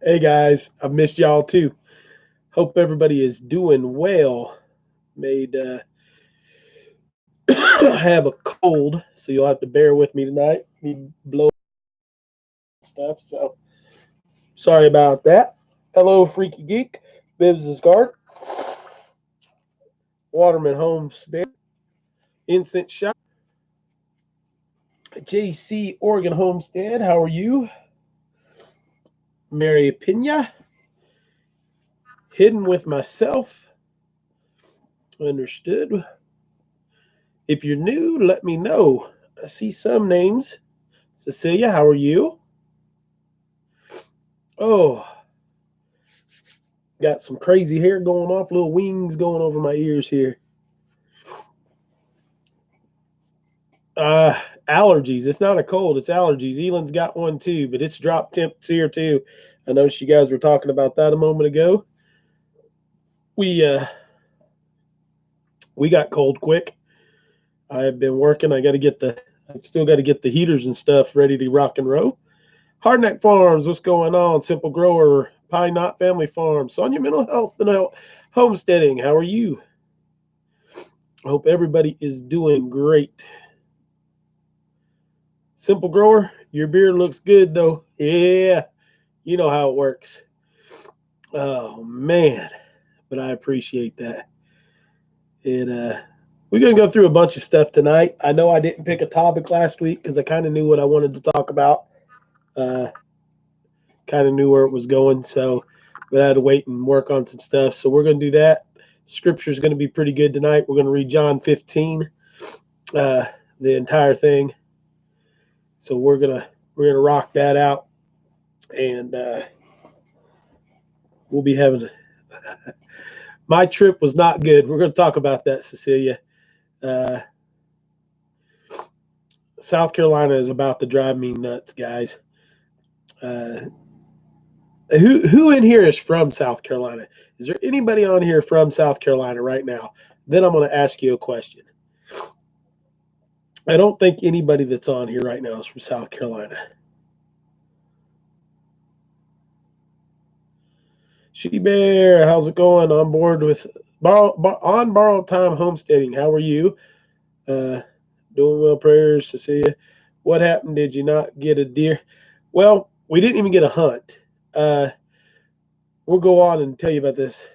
Hey guys, I've missed y'all too. Hope everybody is doing well. Made have a cold, so you'll have to bear with me tonight. Me blow stuff, so sorry about that. Hello, Freaky Geek, Bibs is Guard, Waterman Homestead, Incense Shop, JC Oregon Homestead. How are you? Mary Pina, Hidden with Myself. Understood. If you're new, let me know. I see some names. Cecilia, how are you? Oh, got some crazy hair going off, little wings going over my ears here. Uh, Allergies. It's not a cold, it's allergies. ELYN's got one too, but it's drop temps here too. I noticed you guys were talking about that a moment ago. We uh we got cold quick. I've been working. I've still got to get the heaters and stuff ready to rock and roll. Hardneck Farms, what's going on? Simple Grower, Pine Knot Family Farm, Sonia Mental Health and Homesteading. How are you? I hope everybody is doing great. Simple Grower, your beard looks good though. Yeah, you know how it works. Oh man, but I appreciate that. It we're gonna go through a bunch of stuff tonight. I know I didn't pick a topic last week because I kind of knew what I wanted to talk about. Uh, kind of knew where it was going, so but I had to wait and work on some stuff. So we're gonna do that. Scripture is gonna be pretty good tonight. We're gonna read John 15, uh, the entire thing. So we're gonna rock that out, and we'll be having. My trip was not good. We're gonna talk about that, Cecilia. Uh, South Carolina is about to drive me nuts, guys. Uh, who in here is from South Carolina? Is there anybody on here from South Carolina right now? Then I'm going to ask you a question. I don't think anybody that's on here right now is from South Carolina. She Bear, how's it going? On board with borrowed time homesteading. How are you? Uh, Doing well. Prayers, Cecilia. What happened? Did you not get a deer? Well, we didn't even get a hunt. Uh, we'll go on and tell you about this.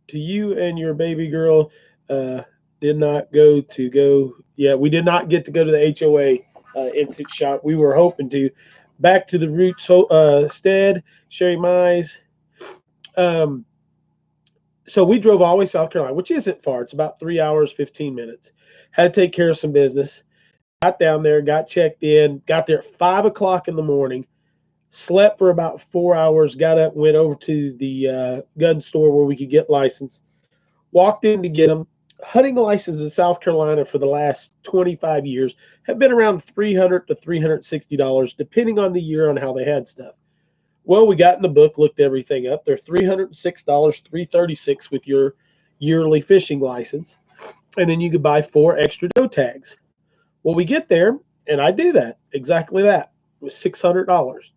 To you and your baby girl, uh, did not go to go. Yeah, we did not get to go to the HOA instant shop. We were hoping to. Back to the roots stead, Sherry Mize. Um, so we drove all the way to South Carolina, which isn't far. It's about 3 hours, 15 minutes. Had to take care of some business. Got down there, got checked in, got there at 5 o'clock in the morning, slept for about 4 hours, got up, went over to the gun store where we could get licensed, walked in to get them. Hunting licenses in South Carolina for the last 25 years have been around $300 to $360, depending on the year on how they had stuff. Well, we got in the book, looked everything up. They're $306, $336 with your yearly fishing license, and then you could buy 4 extra doe tags. Well, we get there, and I do that exactly that. It was $600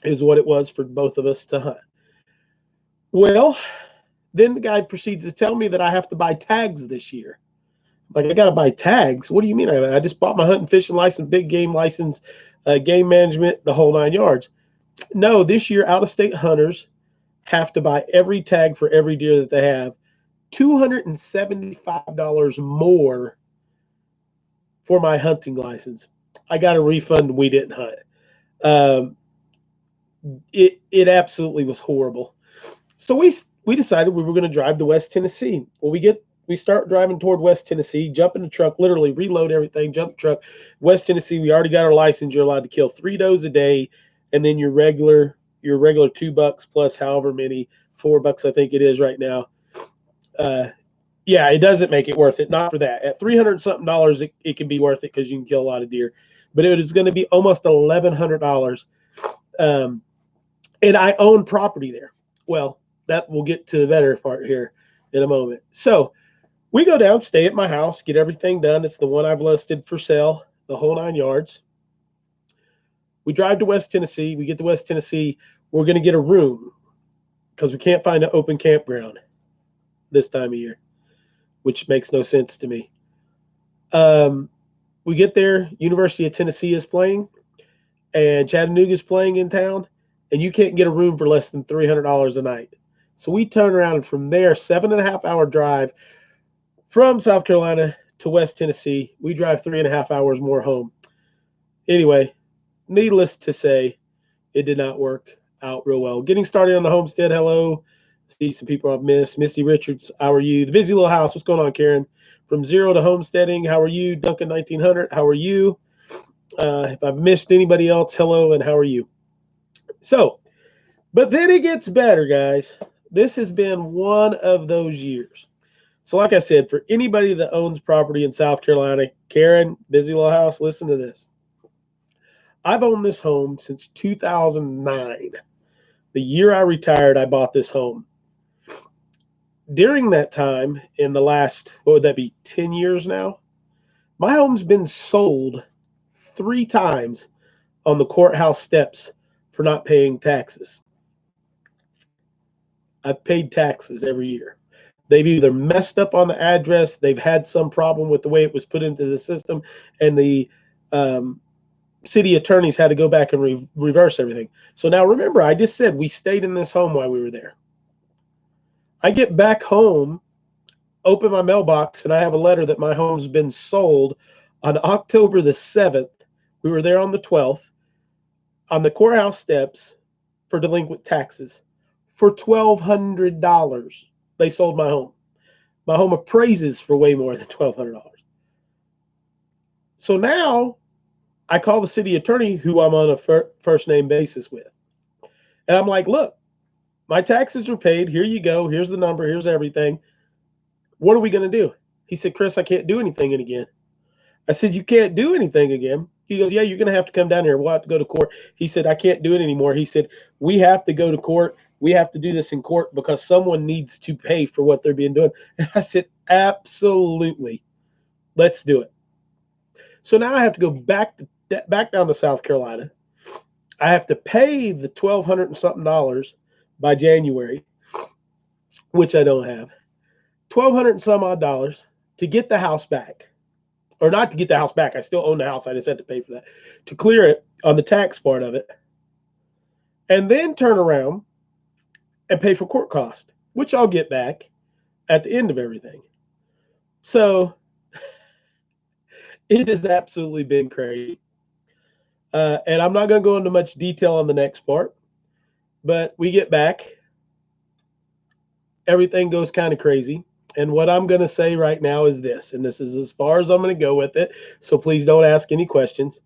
is what it was for both of us to hunt. Well, then the guy proceeds to tell me that I have to buy tags this year. Like, I got to buy tags? What do you mean? I just bought my hunting, fishing license, big game license, game management, the whole 9 yards. No, this year, out of state hunters have to buy every tag for every deer that they have, $275 more for my hunting license. I got a refund. We didn't hunt. Um, it absolutely was horrible. So we decided we were going to drive to West Tennessee. Well, we start driving toward West Tennessee, jump in the truck, literally reload everything, jump the truck. West Tennessee, we already got our license. You're allowed to kill 3 does a day, and then your regular $2 plus however many, $4 I think it is right now. Yeah, it doesn't make it worth it. Not for that. At 300 something dollars, it can be worth it because you can kill a lot of deer. But it is going to be almost $1,100. Um, and I own property there. Well, that we'll get to the better part here in a moment. So we go down, stay at my house, get everything done. It's the one I've listed for sale, the whole 9 yards. We drive to West Tennessee. We get to West Tennessee. We're going to get a room. because we can't find an open campground this time of year, which makes no sense to me. We get there, University of Tennessee is playing, and Chattanooga is playing in town, and you can't get a room for less than $300 a night. So we turn around, and from there, 7.5 hour drive from South Carolina to West Tennessee. We drive 3.5 hours more home. Anyway, needless to say, it did not work out real well. Getting started on the homestead. Hello. See some people I've missed. Misty Richards, how are you? The Busy Little House, what's going on, Karen? From zero to homesteading, how are you? Duncan 1900, how are you? If I've missed anybody else, hello, and how are you? So, but then it gets better, guys. This has been one of those years. So like I said, for anybody that owns property in South Carolina, Karen, Busy Little House, listen to this. I've owned this home since 2009. The year I retired, I bought this home. During that time, in the last, what would that be, 10 years now, my home's been sold 3 times on the courthouse steps for not paying taxes. I've paid taxes every year. They've either messed up on the address, they've had some problem with the way it was put into the system, and the city attorneys had to go back and reverse everything. So now remember, I just said we stayed in this home while we were there. I get back home, open my mailbox, and I have a letter that my home's been sold on October the 7th. We were there on the 12th on the courthouse steps for delinquent taxes for $1,200. They sold my home. My home appraises for way more than $1,200. So now I call the city attorney, who I'm on a first name basis with. And I'm like, look, my taxes are paid. Here you go. Here's the number. Here's everything. What are we going to do? He said, Chris, I can't do anything again. I said, you can't do anything again? He goes, yeah, you're going to have to come down here. We'll have to go to court. He said, I can't do it anymore. He said, we have to go to court. We have to do this in court because someone needs to pay for what they're being doing. And I said, absolutely. Let's do it. So now I have to go back down to South Carolina. I have to pay the $1,200 and something by January, which I don't have. $1,200 and some odd dollars to get the house back. Or not to get the house back. I still own the house. I just had to pay for that. To clear it on the tax part of it. And then turn around and pay for court cost, which I'll get back at the end of everything. So it has absolutely been crazy. And I'm not going to go into much detail on the next part, but we get back. Everything goes kind of crazy. And what I'm going to say right now is this, and this is as far as I'm going to go with it, so please don't ask any questions.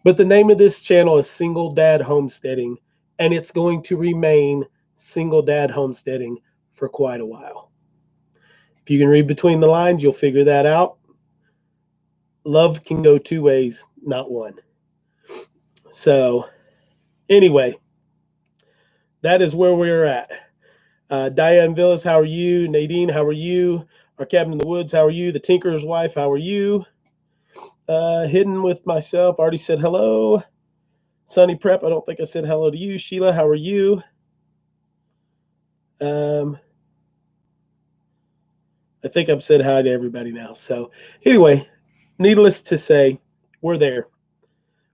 But the name of this channel is Single Dad Homesteading, and it's going to remain Single Dad Homesteading for quite a while. If you can read between the lines, you'll figure that out. Love can go 2 ways, not one. So anyway, that is where we're at. Diane Villas, how are you? Nadine, how are you? Our Cabin in the Woods, how are you? The Tinker's Wife, how are you? Hidden with Myself, already said hello. Sunny Prep, I don't think I said hello to you. Sheila, how are you? I think I've said hi to everybody now. So anyway, needless to say, we're there.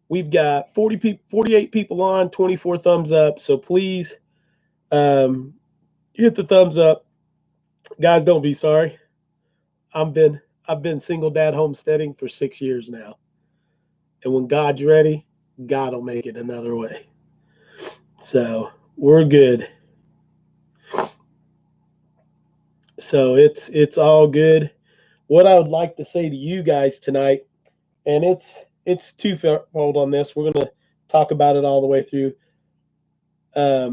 We've got 48 people on, 24 thumbs up. So please hit the thumbs up. Guys, don't be sorry. I've been single dad homesteading for 6 years now. And when God's ready, God will make it another way. So we're good. So it's all good. What I would like to say to you guys tonight, and it's twofold on this. We're going to talk about it all the way through. I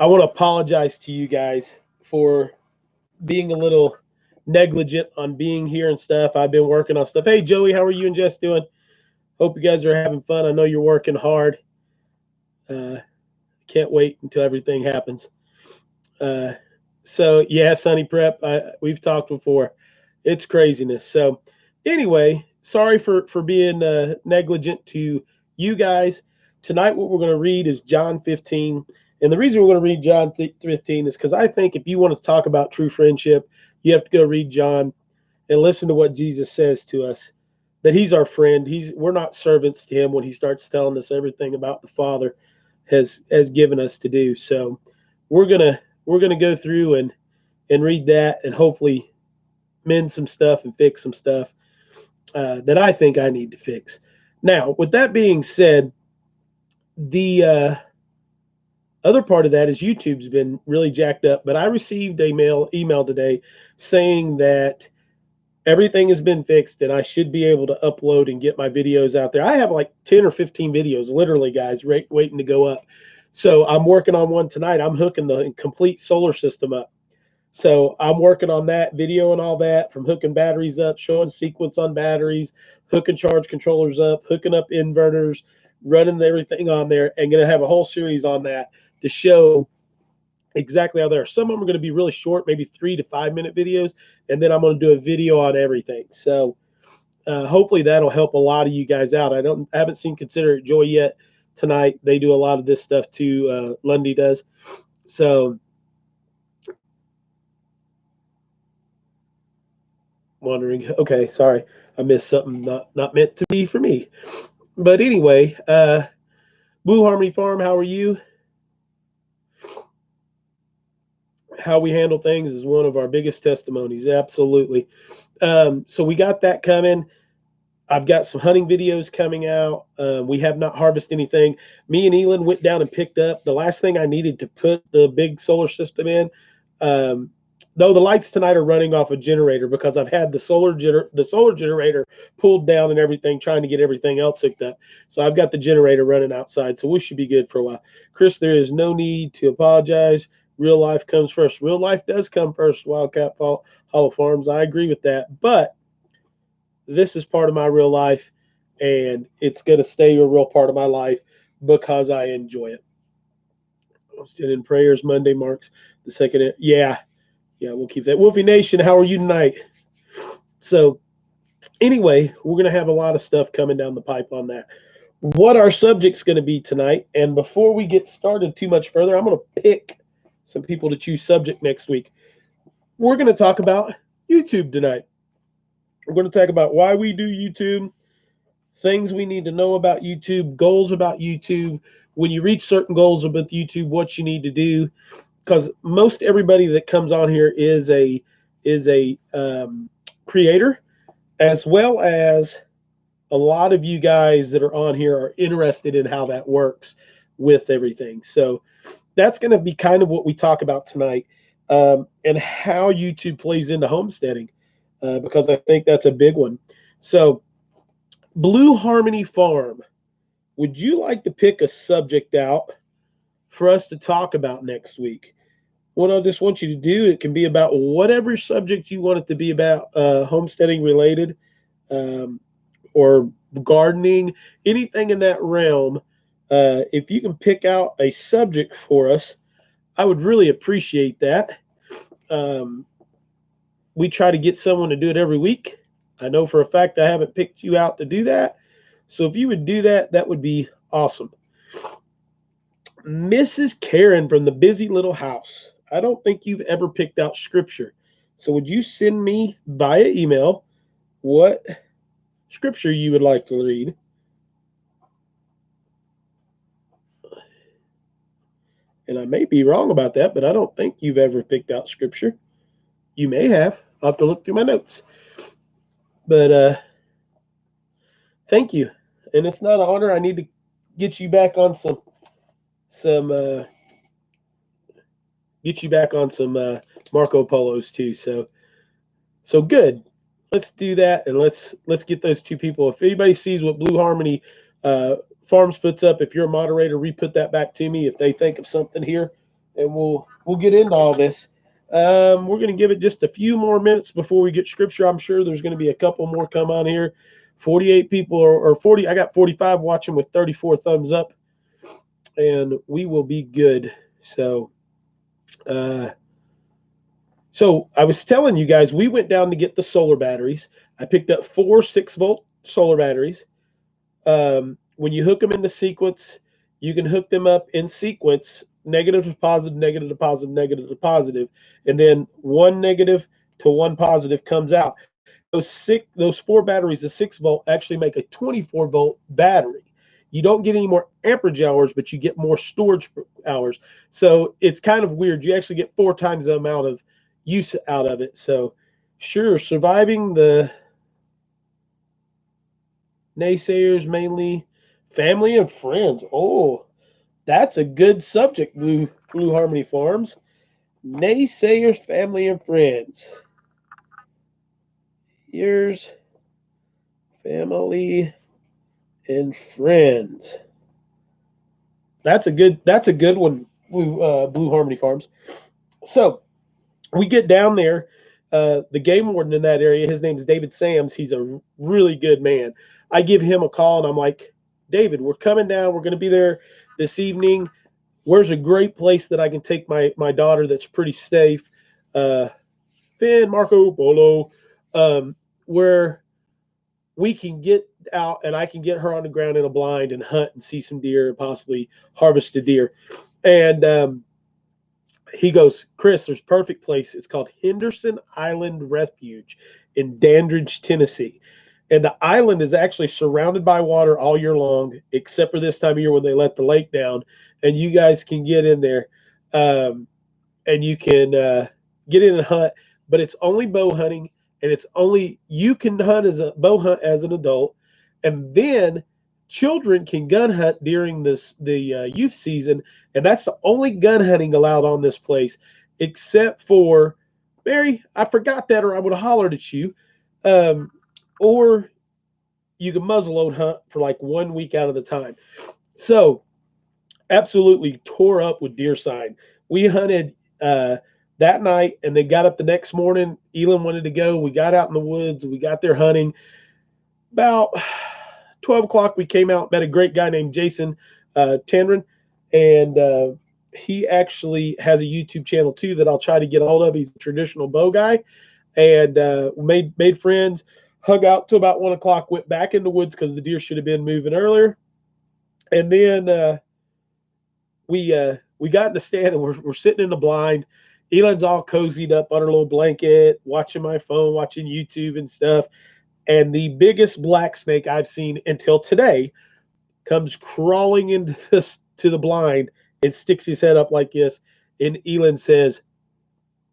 want to apologize to you guys for being a little negligent on being here and stuff. I've been working on stuff. Hey, Joey, how are you and Jess doing? Hope you guys are having fun. I know you're working hard. Can't wait until everything happens. So, yeah, Sunny Prep, we've talked before. It's craziness. So, anyway, sorry for being negligent to you guys. Tonight, what we're going to read is John 15. And the reason we're going to read John 15 is because I think if you want to talk about true friendship, you have to go read John and listen to what Jesus says to us, that he's our friend. We're not servants to him when he starts telling us everything about the Father has given us to do. So we're gonna go through and read that and hopefully mend some stuff and fix some stuff that I think I need to fix. Now, with that being said, the other part of that is YouTube's been really jacked up, but I received a email today saying that everything has been fixed and I should be able to upload and get my videos out there. I have like 10 or 15 videos, literally, guys, waiting to go up. So I'm working on one tonight. I'm hooking the complete solar system up. So I'm working on that video and all that, from hooking batteries up, showing sequence on batteries, hooking charge controllers up, hooking up inverters, running everything on there, and going to have a whole series on that to show exactly how they are. Some of them are going to be really short, maybe 3 to 5 minute videos, and then I'm going to do a video on everything. So hopefully that'll help a lot of you guys out. I haven't seen Consider It Joy yet tonight. They do a lot of this stuff too. Lundy does. So wondering. Okay, sorry, I missed something not meant to be for me. But anyway, Blue Harmony Farm, how are you? How we handle things is one of our biggest testimonies. Absolutely. So we got that coming. I've got some hunting videos coming out. We have not harvested anything. Me and ELYN went down and picked up the last thing I needed to put the big solar system in. Though the lights tonight are running off a generator because I've had the solar generator pulled down and everything, trying to get everything else hooked up. So I've got the generator running outside, so we should be good for a while. Chris, there is no need to apologize. Real life comes first. Real life does come first, Wildcat Hollow Farms. I agree with that. But this is part of my real life, and it's going to stay a real part of my life because I enjoy it. Homesteading Prayers Monday marks the second. Yeah, we'll keep that. Wolfie Nation, how are you tonight? So anyway, we're going to have a lot of stuff coming down the pipe on that. What our subject's going to be tonight, and before we get started too much further, I'm going to pick some people to choose subject next week. We're going to talk about YouTube tonight. We're going to talk about why we do YouTube, things we need to know about YouTube, goals about YouTube, when you reach certain goals about YouTube, what you need to do, because most everybody that comes on here is a creator, as well as a lot of you guys that are on here are interested in how that works with everything. So that's going to be kind of what we talk about tonight, and how YouTube plays into homesteading, because I think that's a big one. So Blue Harmony Farm, would you like to pick a subject out for us to talk about next week? What I just want you to do, it can be about whatever subject you want it to be about, homesteading related, or gardening, anything in that realm. If you can pick out a subject for us, I would really appreciate that. We try to get someone to do it every week. I know for a fact I haven't picked you out to do that. So if you would do that, that would be awesome. Mrs. Karen from the Busy Little House, I don't think you've ever picked out scripture. So would you send me via email what scripture you would like to read? And I may be wrong about that, but I don't think you've ever picked out scripture. You may have. I'll have to look through my notes. But thank you. And it's not an honor. I need to get you back on some Marco Polos too. So good. Let's do that, and let's get those two people. If anybody sees what Blue Harmony Farms puts up, if you're a moderator, re-put that back to me if they think of something here, and we'll get into all this. We're going to give it just a few more minutes before we get scripture. I'm sure there's going to be a couple more come on here. 48 people or 40. I got 45 watching with 34 thumbs up, and we will be good. So I was telling you guys, we went down to get the solar batteries. I picked up 4 6-volt solar batteries. When you hook them into sequence, you can hook them up in sequence negative to positive, negative to positive, negative to positive, and then one negative to one positive comes out. Those four batteries, the 6 volt, actually make a 24-volt battery. You don't get any more amperage hours, but you get more storage hours. So it's kind of weird. You actually get 4 times the amount of use out of it. So sure, surviving the naysayers, mainly family and friends. Oh, that's a good subject, Blue Harmony Farms. Naysayers, family and friends. Yours, family and friends. That's a good one, Blue Harmony Farms. So we get down there. The game warden in that area, his name is David Sams. He's a really good man. I give him a call and I'm like, David, we're coming down. We're going to be there this evening. Where's a great place that I can take my daughter that's pretty safe? Finn, Marco Polo, where we can get out and I can get her on the ground in a blind and hunt and see some deer and possibly harvest a deer. And he goes, Chris, there's a perfect place. It's called Henderson Island Refuge in Dandridge, Tennessee. And the island is actually surrounded by water all year long, except for this time of year when they let the lake down. And you guys can get in there and you can get in and hunt, but it's only bow hunting, and it's only you can hunt as a bow hunt as an adult, and then children can gun hunt during the youth season, and that's the only gun hunting allowed on this place, except for Mary. I forgot that, or I would have hollered at you. Or you can muzzleload hunt for like 1 week out of the time. So absolutely tore up with deer sign. We hunted that night and they got up the next morning. ELYN wanted to go. We got out in the woods. We got there hunting. About 12 o'clock, we came out, met a great guy named Jason Tandrin. And he actually has a YouTube channel too that I'll try to get a hold of. He's a traditional bow guy. And made friends, hung out till about 1 o'clock, went back in the woods because the deer should have been moving earlier. And then we got in the stand and we're sitting in the blind. ELYN's all cozied up on her little blanket, watching my phone, watching YouTube and stuff. And the biggest black snake I've seen until today comes crawling into to the blind and sticks his head up like this. And ELYN says,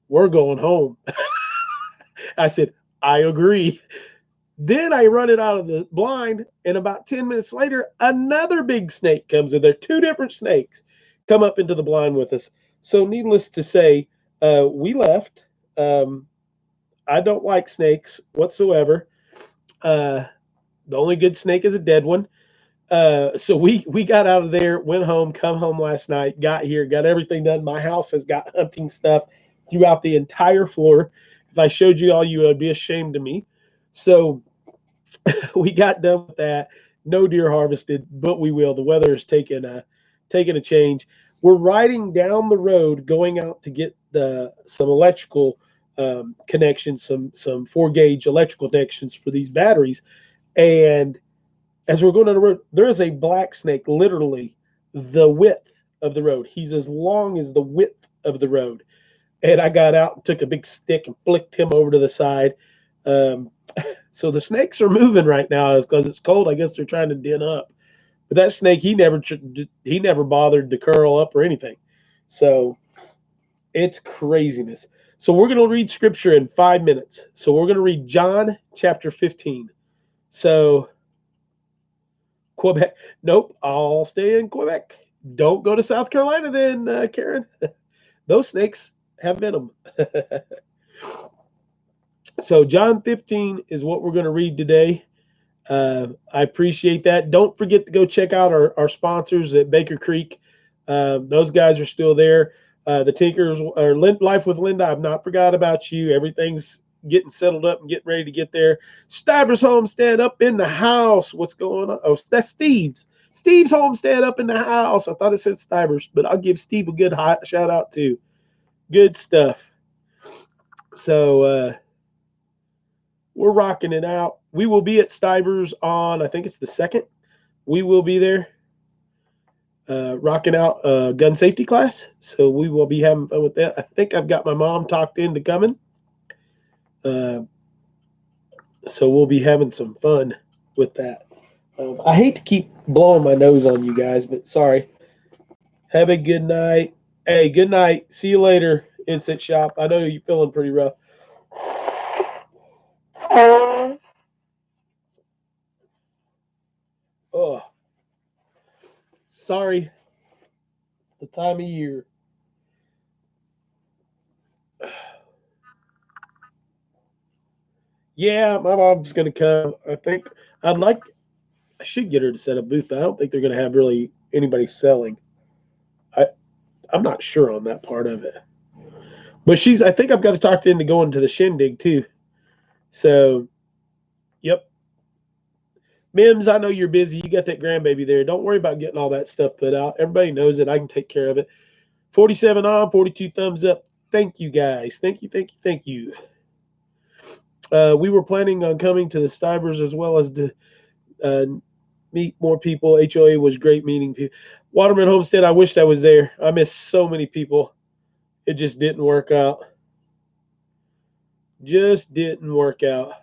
"We're going home." I said, "I agree." Then I run it out of the blind, and about 10 minutes later, another big snake comes in there. 2 different snakes come up into the blind with us. So needless to say, we left. I don't like snakes whatsoever. The only good snake is a dead one. So we got out of there, went home, come home last night, got here, got everything done. My house has got hunting stuff throughout the entire floor. If I showed you all, you would be ashamed of me. So we got done with that. No deer harvested, but we will. The weather is taking a change. We're riding down the road, going out to get some electrical connections, some 4-gauge electrical connections for these batteries. And as we're going down the road, there is a black snake, literally the width of the road. He's as long as the width of the road. And I got out and took a big stick and flicked him over to the side. So the snakes are moving right now because it's cold. I guess they're trying to den up. But that snake, he never bothered to curl up or anything. So it's craziness. So we're going to read scripture in 5 minutes. So we're going to read John chapter 15. So Quebec. Nope, I'll stay in Quebec. Don't go to South Carolina then, Karen. Those snakes have venom. So John 15 is what we're going to read today. I appreciate that. Don't forget to go check out our sponsors at Baker Creek. Those guys are still there. The Tinkers, or Life with Linda, I've not forgot about you. Everything's getting settled up and getting ready to get there. Stivers Homestead up in the house. What's going on? Oh, that's Steve's. Steve's Homestead up in the house. I thought it said Stivers, but I'll give Steve a good shout out too. Good stuff. So we're rocking it out. We will be at Stivers on, I think it's the 2nd. We will be there. rocking out a gun safety class. So we will be having fun with that. I think I've got my mom talked into coming. So we'll be having some fun with that. I hate to keep blowing my nose on you guys, but sorry. Have a good night. Hey, good night. See you later, Instant Shop. I know you're feeling pretty rough. Oh, sorry. The time of year. Yeah, my mom's gonna come. I think I'd like. I should get her to set a booth, but I don't think they're gonna have really anybody selling. I I'm not sure on that part of it. But she's. I think I've got to talk to into going to the shindig too. So, yep. Mims, I know you're busy. You got that grandbaby there. Don't worry about getting all that stuff put out. Everybody knows it. I can take care of it. 47 on, 42 thumbs up. Thank you guys. Thank you, thank you, thank you. We were planning on coming to the Stivers as well as to uh, meet more people. HOA was great meeting people. Waterman Homestead, I wished I was there. I missed so many people. It just didn't work out. Just didn't work out.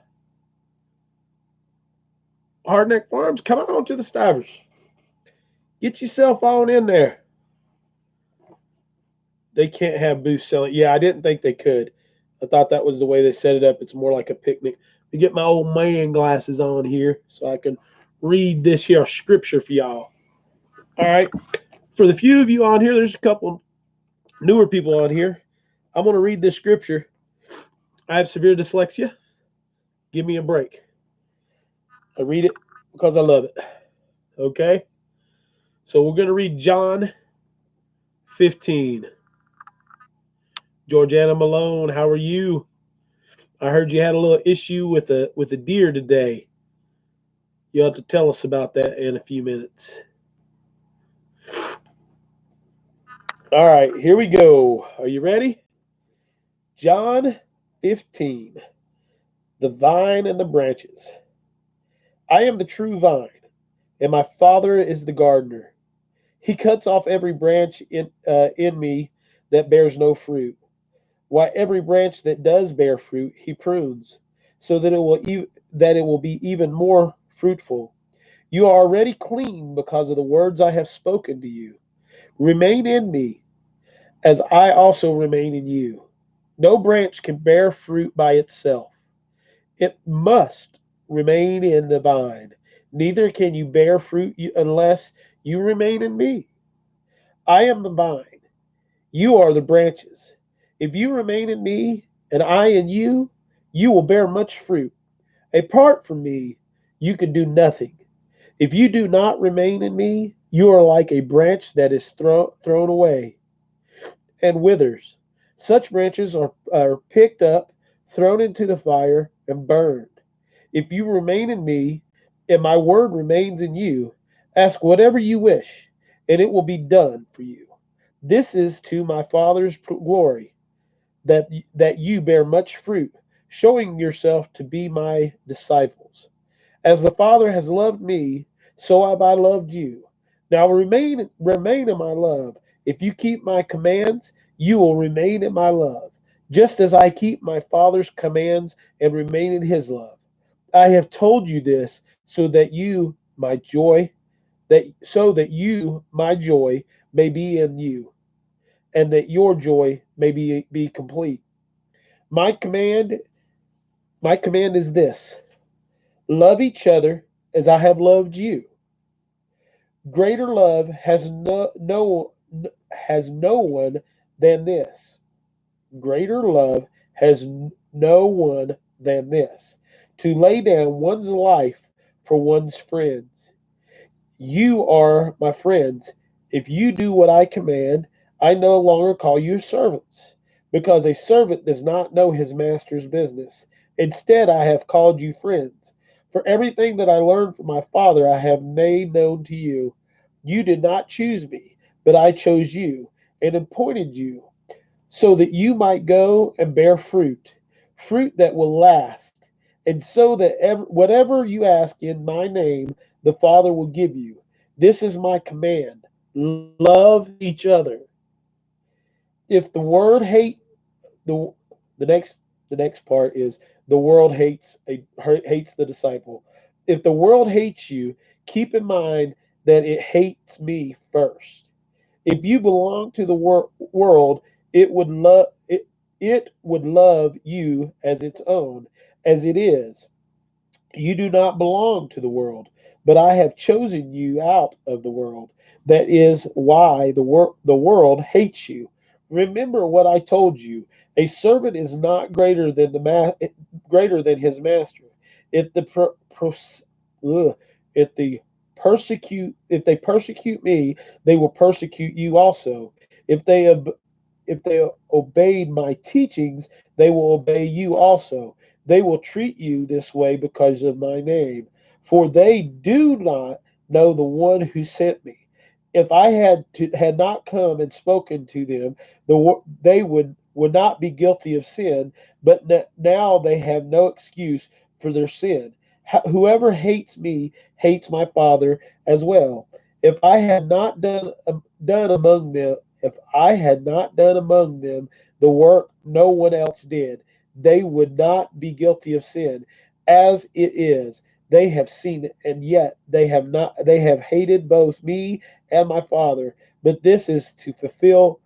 Hardneck Farms, come on to the Stivers. Get yourself on in there. They can't have booths selling. Yeah, I didn't think they could. I thought that was the way they set it up. It's more like a picnic. To get my old man glasses on here so I can read this here scripture for y'all. All right. For the few of you on here, there's a couple newer people on here. I'm going to read this scripture. I have severe dyslexia. Give me a break. I read it because I love it. Okay? So we're going to read John 15. Georgiana Malone, how are you? I heard you had a little issue with a deer today. You'll have to tell us about that in a few minutes. All right, here we go. Are you ready? John 15. The vine and the branches. I am the true vine, and my Father is the gardener. He cuts off every branch in me that bears no fruit, while every branch that does bear fruit he prunes, so that it will be even more fruitful. You are already clean because of the words I have spoken to you. Remain in me, as I also remain in you. No branch can bear fruit by itself. It must remain in the vine. Neither can you bear fruit unless you remain in me. I am the vine. You are the branches. If you remain in me and I in you, you will bear much fruit. Apart from me, you can do nothing. If you do not remain in me, you are like a branch that is thrown away and withers. Such branches are picked up, thrown into the fire, and burned. If you remain in me, and my word remains in you, ask whatever you wish, and it will be done for you. This is to my Father's glory, that you bear much fruit, showing yourself to be my disciples. As the Father has loved me, so have I loved you. Now remain in my love. If you keep my commands, you will remain in my love, just as I keep my Father's commands and remain in his love. I have told you this so that you, my joy, may be in you, and that your joy may be complete. My command, my command is this: love each other as I have loved you. Greater love has no one than this. Greater love has no one than this, to lay down one's life for one's friends. You are my friends if you do what I command. I no longer call you servants, because a servant does not know his master's business. Instead, I have called you friends. For everything that I learned from my Father I have made known to you. You did not choose me, but I chose you and appointed you so that you might go and bear fruit that will last, and so that whatever you ask in my name, the Father will give you. This is my command: Love each other. If the word hate the the next the next part is the world hates the disciple. If the world hates you, keep in mind that it hates me first. If you belong to the world, it would love you as its own, as it is. You do not belong to the world, but I have chosen you out of the world. That is why the world hates you. Remember what I told you. A servant is not greater than his master. If the ugh, if they persecute me, they will persecute you also. If they obeyed my teachings, they will obey you also. They will treat you this way because of my name, for they do not know the one who sent me. If I had not come and spoken to them, they would not be guilty of sin, but now they have no excuse for their sin. Whoever hates me hates my Father as well. If I had not done among them, if I had not done among them the work no one else did, they would not be guilty of sin. As it is, they have seen it, and yet they have hated both me and my Father. But this is to fulfill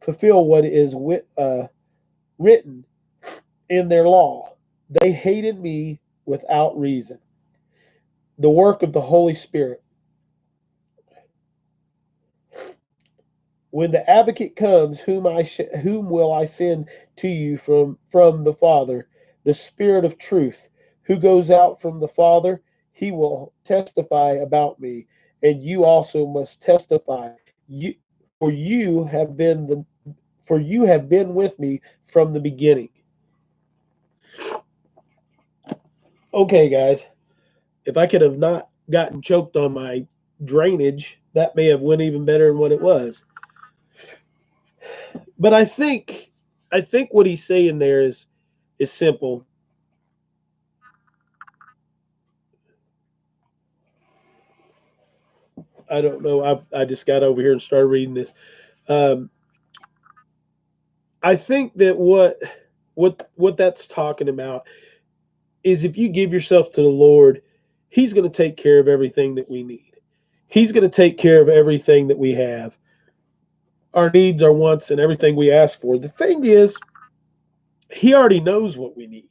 what is written in their law. They hated me without reason. The work of the Holy Spirit. When the advocate comes, whom will I send to you from the Father, the Spirit of truth, who goes out from the Father, he will testify about me, and you also must testify. You for you have been the for you have been with me from the beginning. Okay, guys, if I could have not gotten choked on my drainage, that may have went even better than what it was. But I think what he's saying there is simple. I don't know. I just got over here and started reading this. Um, I think that what that's talking about is if you give yourself to the Lord, He's going to take care of everything that we need. He's going to take care of everything that we have, our needs, our wants, and everything we ask for. The thing is, He already knows what we need.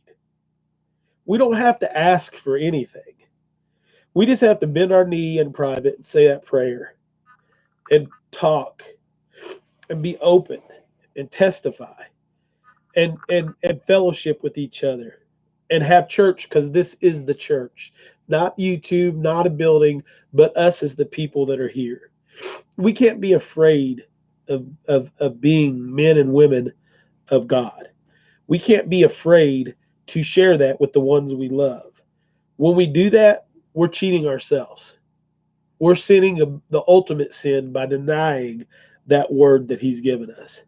We don't have to ask for anything. We just have to bend our knee in private and say that prayer and talk and be open and testify and fellowship with each other and have church, because this is the church, not YouTube, not a building, but us as the people that are here. We can't be afraid of being men and women of God. We can't be afraid to share that with the ones we love. When we do that, we're cheating ourselves. We're sinning the ultimate sin by denying that word that He's given us.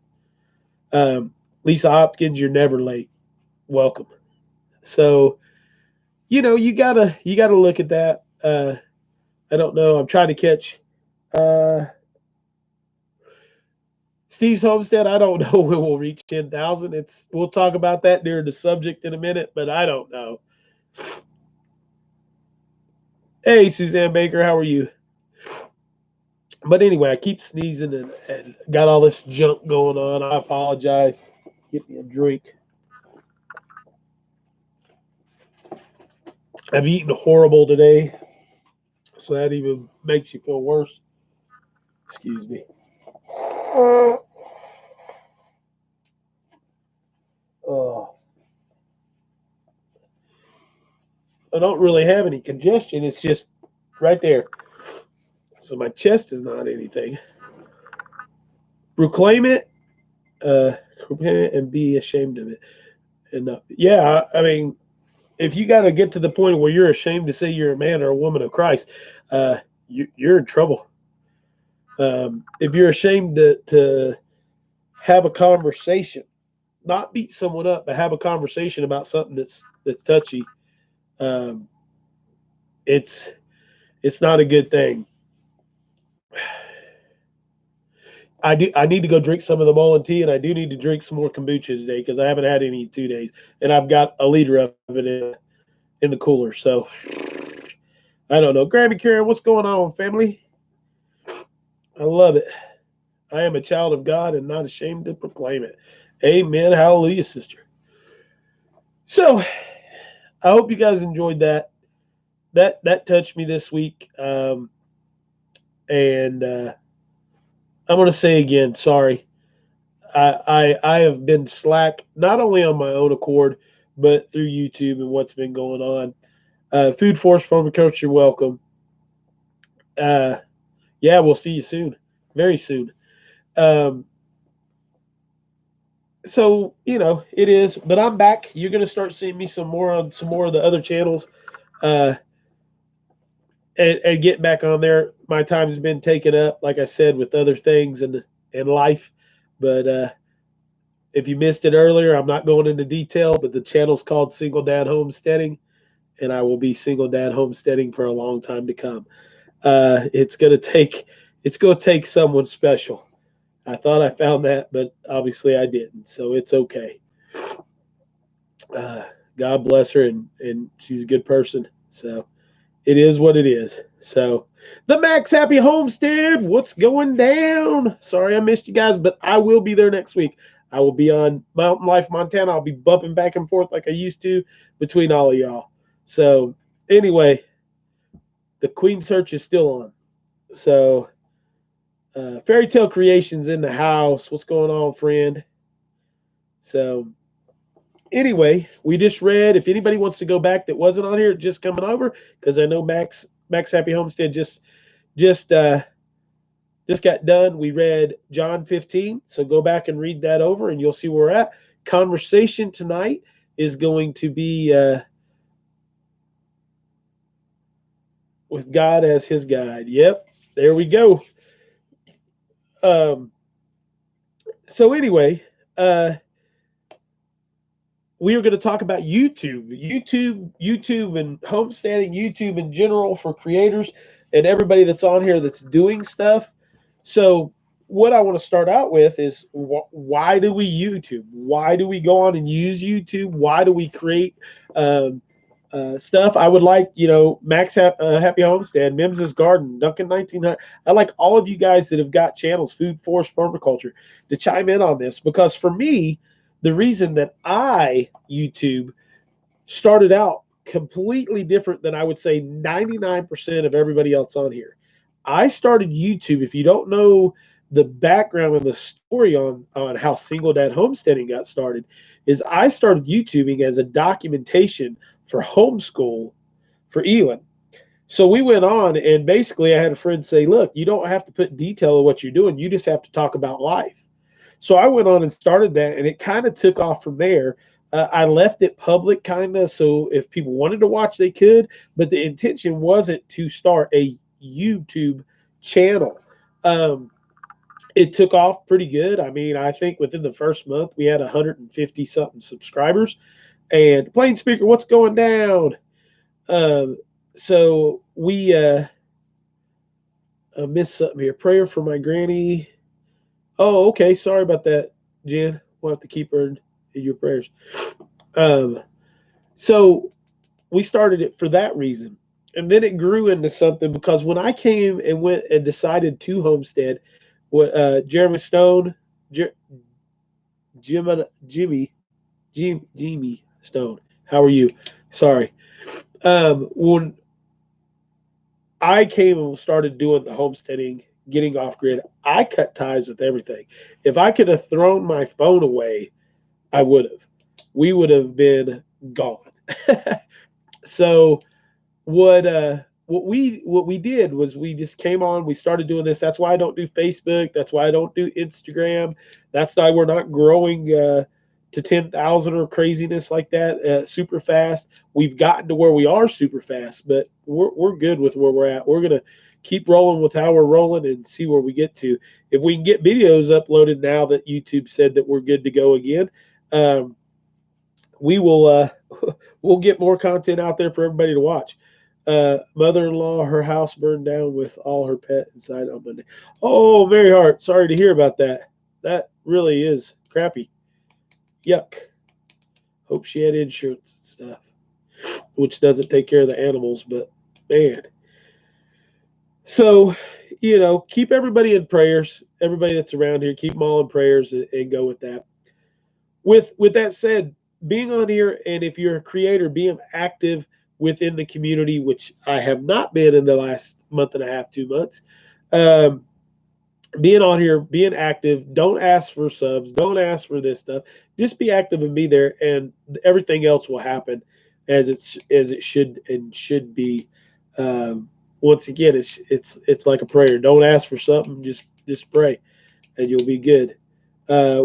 Lisa Hopkins, you're never late. Welcome. So, you gotta look at that. I don't know. I'm trying to catch uh, Steve's Homestead. I don't know when we'll reach 10,000. We'll talk about that during the subject in a minute, but I don't know. Hey, Suzanne Baker, how are you? But anyway, I keep sneezing and got all this junk going on. I apologize. Get me a drink. I've eaten horrible today, so that even makes you feel worse. Excuse me. Oh, I don't really have any congestion. It's just right there. So my chest is not anything. Proclaim it, uh, and be ashamed of it. And yeah, I mean, if you got to get to the point where you're ashamed to say you're a man or a woman of Christ, you're in trouble. If you're ashamed to have a conversation, not beat someone up, but have a conversation about something that's touchy, um, it's it's not a good thing. I need to go drink some of the Mullen tea, and I do need to drink some more kombucha today because I haven't had any in 2 days, and I've got a liter of it in the cooler. So I don't know. Grammy Karen, what's going on, family? I love it. I am a child of God and not ashamed to proclaim it. Amen. Hallelujah, sister. So I hope you guys enjoyed that. That touched me this week. And I'm going to say again, sorry. I have been slack, not only on my own accord, but through YouTube and what's been going on. Food Force Permaculture, you're welcome. Yeah, we'll see you soon, very soon. So, it is, but I'm back. You're going to start seeing me some more on some more of the other channels. And get back on there. My time has been taken up, like I said, with other things and life. But if you missed it earlier, I'm not going into detail, but the channel's called Single Dad Homesteading, and I will be Single Dad Homesteading for a long time to come. It's gonna take someone special. I thought I found that, but obviously I didn't, so it's okay. God bless her, and she's a good person. So it is what it is. So the Max Happy Homestead, what's going down? Sorry I missed you guys, but I will be there next week. I will be on Mountain Life, Montana. I'll be bumping back and forth like I used to between all of y'all. So anyway, the Queen Search is still on. So Fairy Tale Creations in the house. What's going on, friend? So anyway, we just read. If anybody wants to go back that wasn't on here, just coming over, because I know Max Happy Homestead just got done. We read John 15, so go back and read that over, and you'll see where we're at. Conversation tonight is going to be with God as his guide. Yep, there we go. So anyway, we are going to talk about YouTube and homesteading, YouTube in general for creators and everybody that's on here that's doing stuff. So what I want to start out with is why do we YouTube? Why do we go on and use YouTube? Why do we create stuff? I would like, Max Happy Homestead, Mims's Garden, Duncan 1900. I like all of you guys that have got channels, Food Force Permaculture, to chime in on this, because for me, the reason that I YouTube started out completely different than I would say 99% of everybody else on here. I started YouTube, if you don't know the background and the story on how Single Dad Homesteading got started, is I started YouTubing as a documentation for homeschool for ELYN. So we went on, and basically I had a friend say, look, you don't have to put detail of what you're doing. You just have to talk about life. So I went on and started that, and it kind of took off from there. I left it public kind of, so if people wanted to watch, they could, but the intention wasn't to start a YouTube channel. It took off pretty good. I mean, I think within the first month, we had 150 something subscribers. And Plain Speaker, what's going down? So we I missed something here. Prayer for my granny. Oh, okay. Sorry about that, Jen. We'll have to keep her in your prayers. So we started it for that reason. And then it grew into something, because when I came and went and decided to homestead, what Jeremy Stone, Jimmy Stone, how are you? Sorry. When I came and started doing the homesteading, getting off grid, I cut ties with everything. If I could have thrown my phone away, I would have. We would have been gone. So what we did was we just came on, we started doing this. That's why I don't do Facebook. That's why I don't do Instagram. That's why we're not growing to 10,000 or craziness like that super fast. We've gotten to where we are super fast, but we're good with where we're at. We're going to keep rolling with how we're rolling and see where we get to. If we can get videos uploaded now that YouTube said that we're good to go again, we will we'll get more content out there for everybody to watch. Mother-in-law, her house burned down with all her pet inside on Monday. Oh, Mary Hart, sorry to hear about that. That really is crappy. Yuck. Hope she had insurance and stuff, which doesn't take care of the animals, but man. So, keep everybody in prayers. Everybody that's around here, keep them all in prayers and go with that. With that said, being on here, and if you're a creator, being active within the community, which I have not been in the last month and a half, 2 months. Being on here, being active, don't ask for subs, don't ask for this stuff. Just be active and be there, and everything else will happen as it should be. Once again, it's like a prayer. Don't ask for something, just pray, and you'll be good.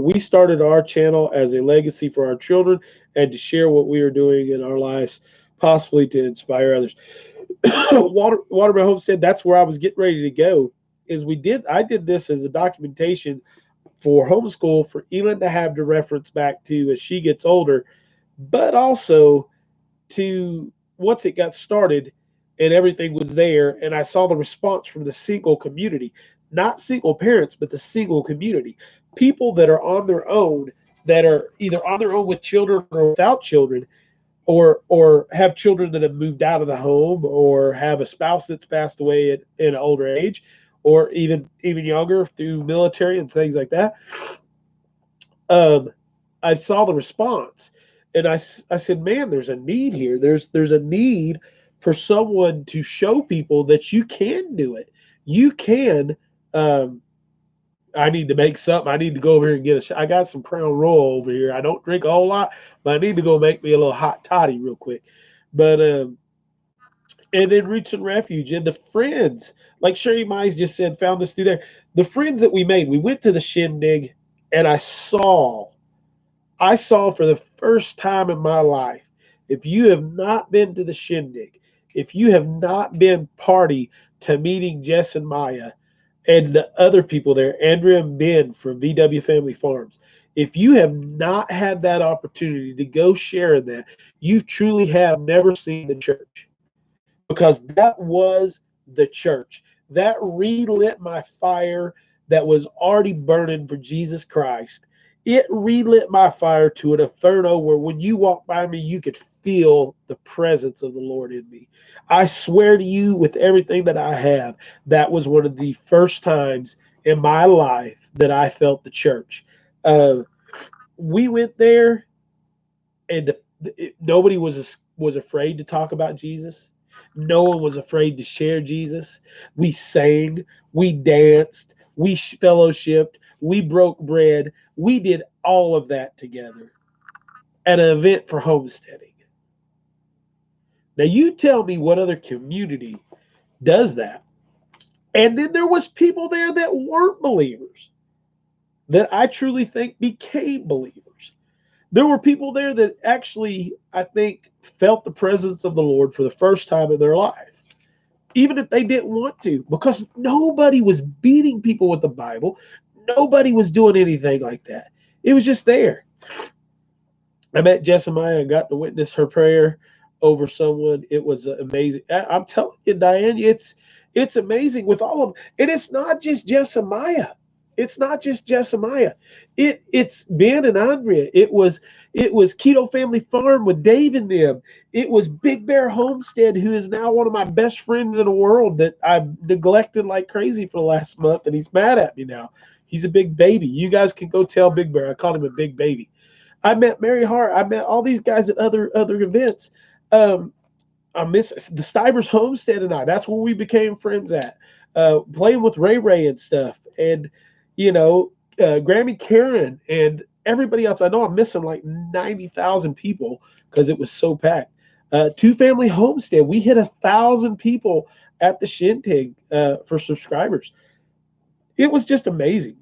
We started our channel as a legacy for our children and to share what we are doing in our lives, possibly to inspire others. Waterman Homestead, that's where I was getting ready to go. I did this as a documentation for homeschool for ELYN to have to reference back to as she gets older, but also to once it got started and everything was there, and I saw the response from the single community, not single parents, but the single community, people that are on their own, that are either on their own with children or without children, or have children that have moved out of the home, or have a spouse that's passed away at an older age, or even younger through military and things like that. I saw the response, and I said, man, there's a need here. There's a need for someone to show people that you can do it. You can. I need to make something. I need to go over here and get I got some Crown Royal over here. I don't drink a whole lot, but I need to go make me a little hot toddy real quick. But and then Roots and Refuge and the friends, like Sherry Mize just said, found us through there. The friends that we made, we went to the shindig, and I saw for the first time in my life, if you have not been to the shindig, if you have not been party to meeting Jess and Maya and the other people there, Andrea and Ben from VW Family Farms, if you have not had that opportunity to go share in that, you truly have never seen the church, because that was the church. That relit my fire that was already burning for Jesus Christ. It relit my fire to an inferno where when you walk by me, you could feel the presence of the Lord in me. I swear to you with everything that I have, that was one of the first times in my life that I felt the church. We went there, and nobody was afraid to talk about Jesus. No one was afraid to share Jesus. We sang, we danced, we fellowshipped, we broke bread. We did all of that together at an event for homesteading. Now you tell me what other community does that. And then there was people there that weren't believers that I truly think became believers. There were people there that actually, I think, felt the presence of the Lord for the first time in their life, even if they didn't want to, because nobody was beating people with the Bible. Nobody was doing anything like that. It was just there. I met Jessamiah and got to witness her prayer over someone. It was amazing. I'm telling you, Diane, it's amazing with all of them. And it's not just Jessamiah. It's not just Jessamiah. It's Ben and Andrea. It was Keto Family Farm with Dave and them. It was Big Bear Homestead, who is now one of my best friends in the world that I've neglected like crazy for the last month, and he's mad at me now. He's a big baby. You guys can go tell Big Bear I called him a big baby. I met Mary Hart. I met all these guys at other events. I miss the Stivers Homestead and I. That's where we became friends at. Playing with Ray Ray and stuff, and Grammy Karen and everybody else. I know I'm missing like 90,000 people because it was so packed. Two Family Homestead. We hit 1,000 people at the shindig for subscribers. It was just amazing.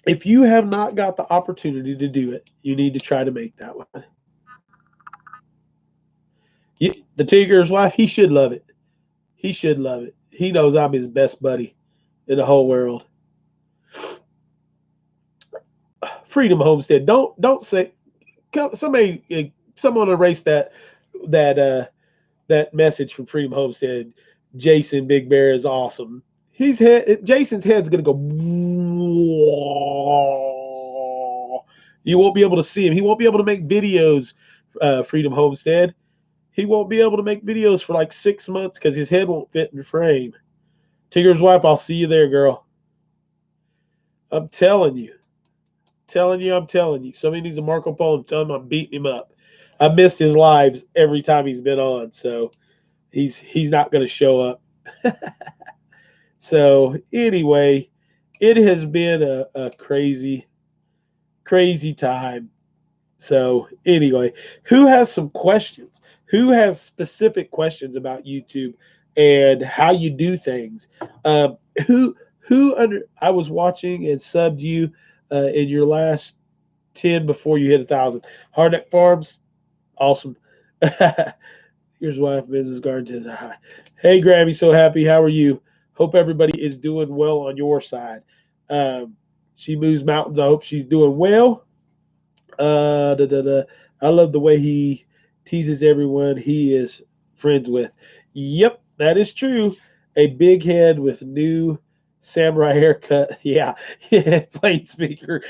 If you have not got the opportunity to do it, you need to try to make that one. The Tigger's wife, he should love it. He should love it. He knows I'm his best buddy in the whole world. Freedom Homestead. Don't say someone erase that that message from Freedom Homestead. Jason Big Bear is awesome. Jason's head's gonna go. You won't be able to see him. He won't be able to make videos. Freedom Homestead. He won't be able to make videos for like 6 months because his head won't fit in the frame. Tigger's wife, I'll see you there, girl. I'm telling you. I'm telling you. Somebody needs a Marco Polo. Tell him I'm beating him up. I've missed his lives every time he's been on, so he's not going to show up. So anyway, it has been a crazy, crazy time. So anyway, who has some questions? Who has specific questions about YouTube and how you do things? I was watching and subbed you in your last 10 before you hit 1,000. Hardneck Farms, awesome. Here's wife, Mrs. Garden. Hi. Hey, Grammy, so happy. How are you? Hope everybody is doing well on your side. She moves mountains. I hope she's doing well. I love the way he teases everyone he is friends with. Yep, that is true. A big head with new samurai haircut. Yeah, plain speaker.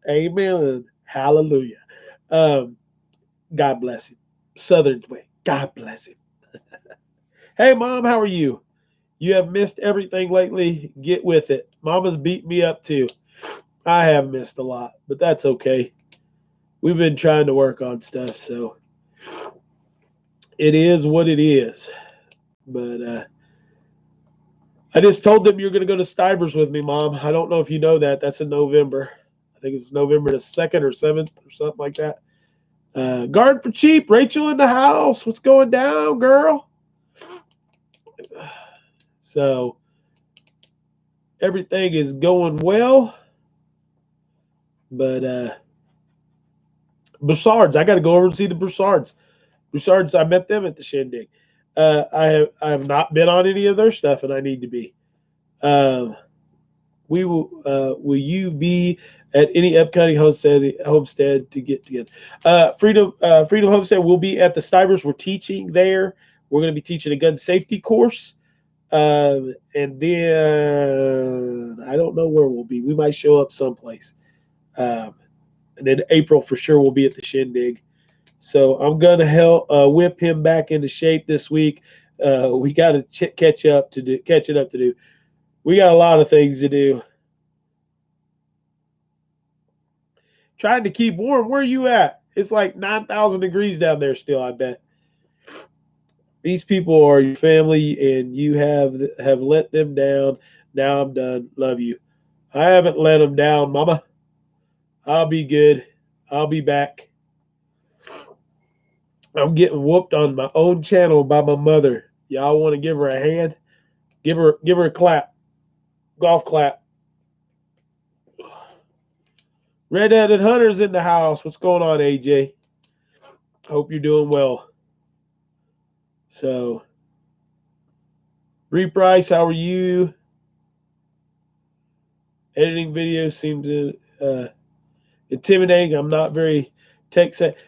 Amen. Hallelujah. God bless him. Southern way. God bless him. Hey, Mom, how are you? You have missed everything lately. Get with it. Mama's beat me up too. I have missed a lot, but that's okay. We've been trying to work on stuff, so it is what it is. But I just told them you're going to go to Stivers with me, Mom. I don't know if you know that. That's in November. I think it's November the 2nd or 7th or something like that. Garden for cheap. Rachel in the house. What's going down, girl? So everything is going well. But Broussards, I got to go over and see the Broussards. Broussards, I met them at the Shindig. I have not been on any of their stuff, and I need to be. Will you be at any upcoming homestead to get together? Freedom Homestead will be at the Stivers. We're teaching there. We're going to be teaching a gun safety course. And then I don't know where we'll be. We might show up someplace. And then April for sure we'll be at the Shindig. So I'm gonna help whip him back into shape this week. We got to catch it up to do. We got a lot of things to do. Trying to keep warm. Where are you at? It's like 9,000 degrees down there still, I bet. These people are your family, and you have let them down. Now I'm done. Love you. I haven't let them down, Mama. I'll be good. I'll be back. I'm getting whooped on my own channel by my mother. Y'all want to give her a hand? Give her a clap. Golf clap. Red-headed Hunter's in the house. What's going on, AJ? Hope you're doing well. So, Bree Price, how are you? Editing videos seems intimidating. I'm not very tech savvy.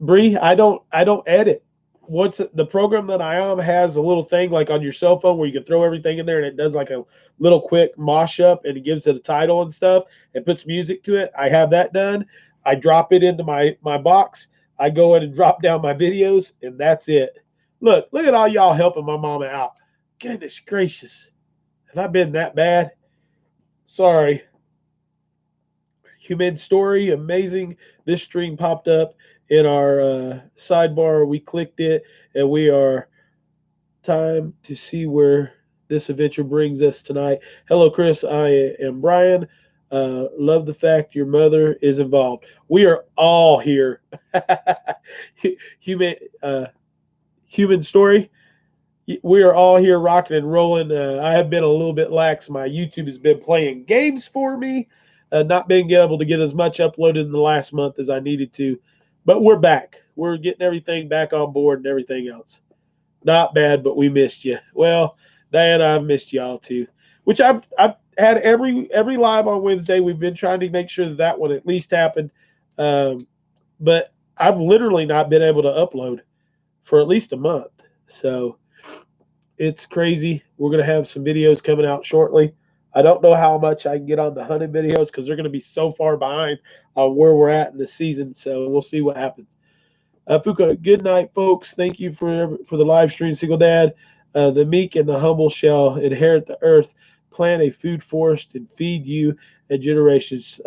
Bree, I don't edit. What's the program that I am has a little thing like on your cell phone where you can throw everything in there and it does like a little quick mosh up and it gives it a title and stuff and puts music to it. I have that done. I drop it into my box. I go in and drop down my videos and that's it. Look at all y'all helping my mama out. Goodness gracious. Have I been that bad? Sorry. Human story, amazing. This stream popped up in our sidebar. We clicked it, and we are time to see where this adventure brings us tonight. Hello, Chris. I am Brian. Love the fact your mother is involved. We are all here. Human story. We are all here rocking and rolling. I have been a little bit lax. My YouTube has been playing games for me. Not being able to get as much uploaded in the last month as I needed to. But we're back. We're getting everything back on board and everything else. Not bad, but we missed you. Well, Diana, I've missed y'all too. Which I've had every live on Wednesday. We've been trying to make sure that one at least happened. But I've literally not been able to upload for at least a month. So it's crazy. We're going to have some videos coming out shortly. I don't know how much I can get on the hunting videos because they're going to be so far behind on where we're at in the season. So we'll see what happens. Fuka, good night, folks. Thank you for the live stream, Single Dad. The meek and the humble shall inherit the earth, plant a food forest, and feed you and generations.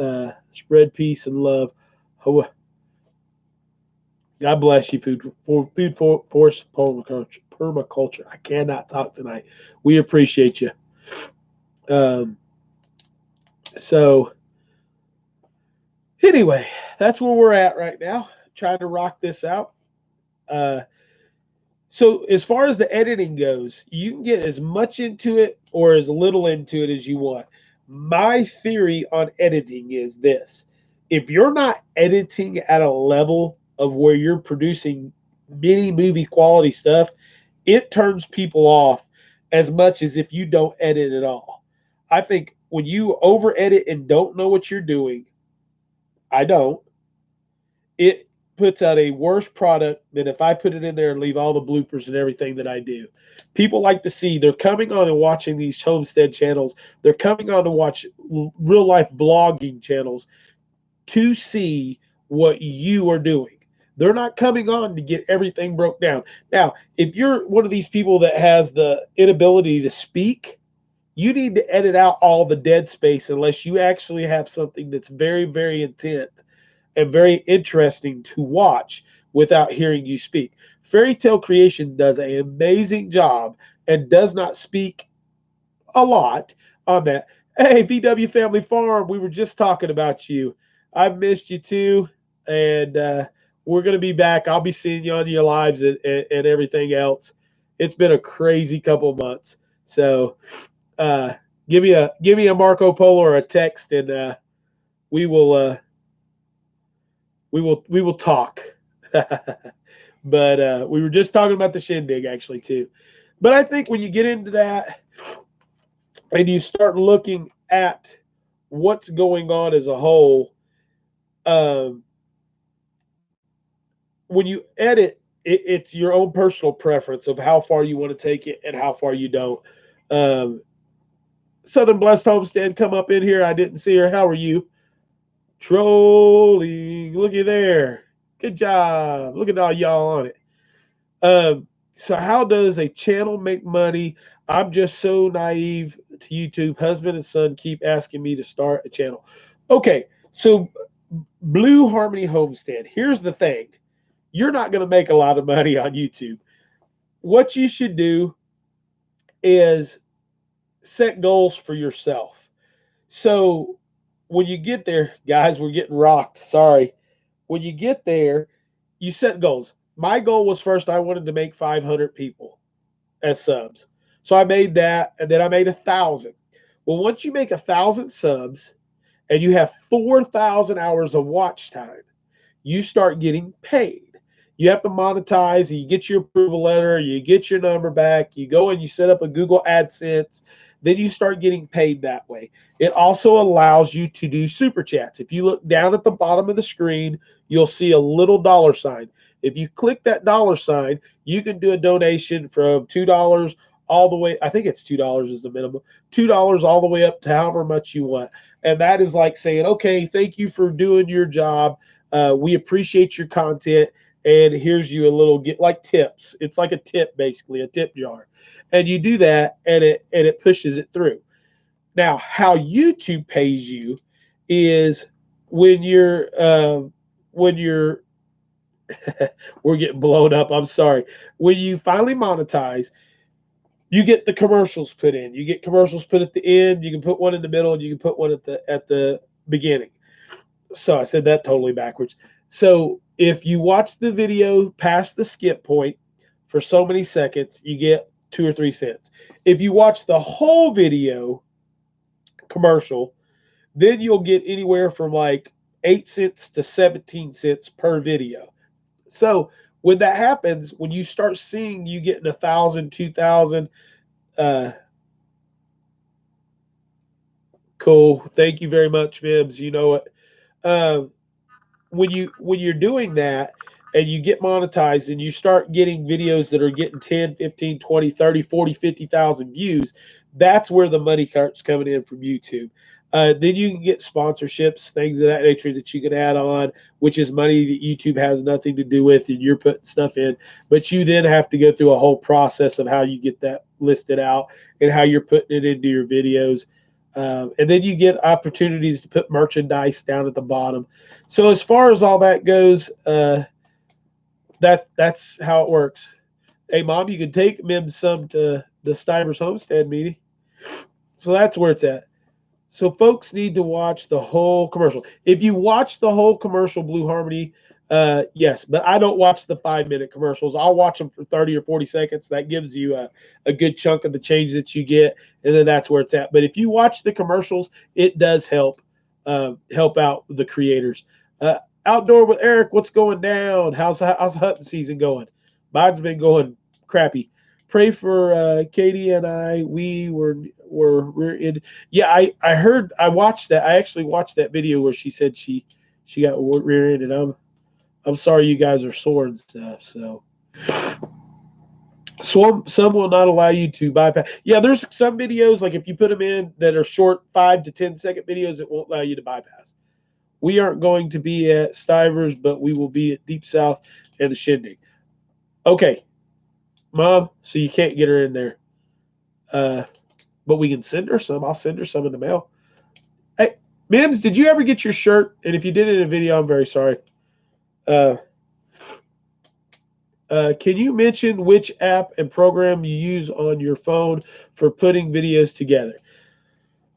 Spread peace and love. God bless you, food forest permaculture. I cannot talk tonight. We appreciate you. So anyway, that's where we're at right now. Trying to rock this out. So as far as the editing goes, you can get as much into it or as little into it as you want. My theory on editing is this. If you're not editing at a level of where you're producing mini movie quality stuff, it turns people off as much as if you don't edit at all. I think when you over edit and don't know what you're doing, I don't, it puts out a worse product than if I put it in there and leave all the bloopers and everything that I do. People like to see, they're coming on and watching these homestead channels. They're coming on to watch real life blogging channels to see what you are doing. They're not coming on to get everything broke down. Now, if you're one of these people that has the inability to speak, you need to edit out all the dead space unless you actually have something that's very, very intent and very interesting to watch without hearing you speak. Fairy Tale Creation does an amazing job and does not speak a lot on that. Hey, BW Family Farm, we were just talking about you. I've missed you too, and we're going to be back. I'll be seeing you on your lives and everything else. It's been a crazy couple of months. So give me a Marco Polo or a text, and we will talk. But we were just talking about the shindig actually too. But I think when you get into that and you start looking at what's going on as a whole, when you edit, it's your own personal preference of how far you want to take it and how far you don't. Southern Blessed Homestead, come up in here. I didn't see her. How are you? Trolling. Looky there. Good job. Look at all y'all on it. So how does a channel make money? I'm just so naive to YouTube. Husband and son keep asking me to start a channel. Okay, so Blue Harmony Homestead. Here's the thing. You're not going to make a lot of money on YouTube. What you should do is set goals for yourself. So when you get there, guys, we're getting rocked. Sorry. When you get there, you set goals. My goal was first I wanted to make 500 people as subs. So I made that, and then I made 1,000. Well, once you make 1,000 subs and you have 4,000 hours of watch time, you start getting paid. You have to monetize, you get your approval letter, you get your number back, you go and you set up a Google AdSense, then you start getting paid that way. It also allows you to do super chats. If you look down at the bottom of the screen, you'll see a little dollar sign. If you click that dollar sign, you can do a donation from $2 all the way, I think it's $2 is the minimum, $2 all the way up to however much you want. And that is like saying, okay, thank you for doing your job. We appreciate your content, and here's you a little get like tips. It's like a tip, basically a tip jar, and you do that, and it pushes it through. Now, how YouTube pays you is when you're we're getting blown up. I'm sorry. When you finally monetize, you get the commercials put in. You get commercials put at the end. You can put one in the middle, and you can put one at the beginning. So I said that totally backwards. So if you watch the video past the skip point for so many seconds, you get 2 or 3 cents. If you watch the whole video commercial, then you'll get anywhere from like 8 cents to 17 cents per video. So when that happens, when you start seeing you getting 1,000, 2,000, cool. Thank you very much, Mims. You know it. When you're doing that, and you get monetized and you start getting videos that are getting 10, 15, 20, 30, 40, 50,000 views, that's where the money starts coming in from YouTube. Then you can get sponsorships, things of that nature that you can add on, which is money that YouTube has nothing to do with, and you're putting stuff in. But you then have to go through a whole process of how you get that listed out and how you're putting it into your videos. And then you get opportunities to put merchandise down at the bottom. So as far as all that goes, that's how it works. Hey, Mom, you can take Mims some to the Stivers Homestead meeting. So that's where it's at. So folks need to watch the whole commercial. If you watch the whole commercial, Blue Harmony, yes, but I don't watch the 5-minute commercials. I'll watch them for 30 or 40 seconds. That gives you a good chunk of the change that you get, and then that's where it's at. But if you watch the commercials, it does help out the creators. Outdoor with Eric, what's going down? How's hunting season going? Mine's been going crappy. Pray for Katie and I. We're in. Yeah, I watched that. I actually watched that video where she said she got rear-ended. I'm sorry you guys are sore and stuff. So some will not allow you to bypass. Yeah, there's some videos, like if you put them in that are short 5 to 10 second videos, it won't allow you to bypass. We aren't going to be at Stivers, but we will be at Deep South and the Shindig. Okay, Mom, so you can't get her in there. But we can send her some. I'll send her some in the mail. Hey, Mims, did you ever get your shirt? And if you did it in a video, I'm very sorry. Can you mention which app and program you use on your phone for putting videos together?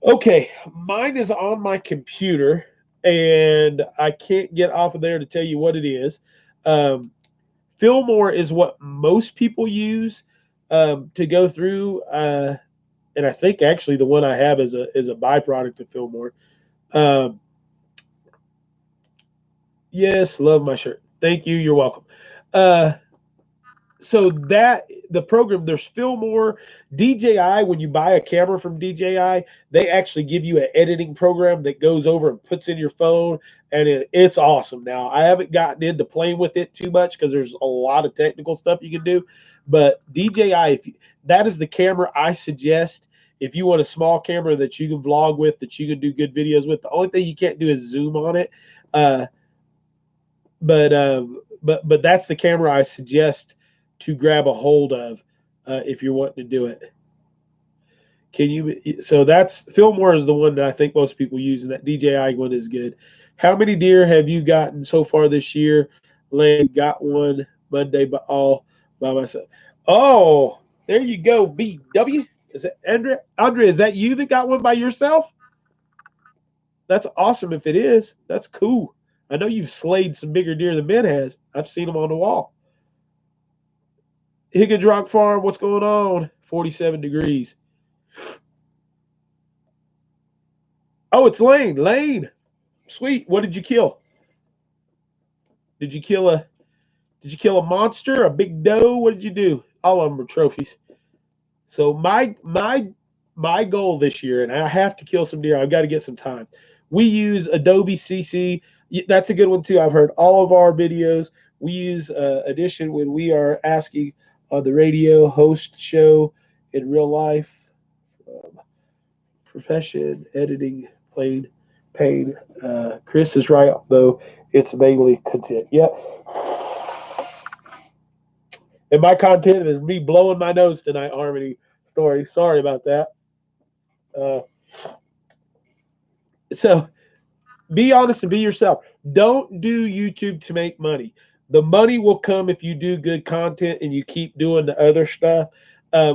Okay, mine is on my computer, and I can't get off of there to tell you what it is. Fillmore is what most people use to go through, and I think actually the one I have is a byproduct of Fillmore. Yes, love my shirt. Thank you. You're welcome. So that the program, there's Fillmore, DJI. When you buy a camera from DJI, they actually give you an editing program that goes over and puts in your phone, and it's awesome. Now, I haven't gotten into playing with it too much because there's a lot of technical stuff you can do, but DJI, that is the camera I suggest if you want a small camera that you can vlog with, that you can do good videos with. The only thing you can't do is zoom on it, but that's the camera I suggest to grab a hold of if you're wanting to do it. So that's Fillmore is the one that I think most people use, and that DJI one is good. How many deer have you gotten so far this year? Lane got one Monday, but all by myself. Oh, there you go, BW. Is that Andrea? Andrea, is that you that got one by yourself? That's awesome if it is. That's cool. I know you've slayed some bigger deer than Ben has. I've seen them on the wall. Higgins Rock Farm, what's going on? 47 degrees. Oh, it's Lane. Lane. Sweet. What did you kill? Did you kill a monster, a big doe? What did you do? All of them are trophies. So my goal this year, and I have to kill some deer. I've got to get some time. We use Adobe CC. That's a good one too. I've heard all of our videos. We use Audition when we are asking on the radio, host show in real life, profession, editing, pain. Chris is right, though. It's mainly content. Yeah. And my content is me blowing my nose tonight, Harmony. Sorry about that. So be honest and be yourself. Don't do YouTube to make money. The money will come if you do good content and you keep doing the other stuff.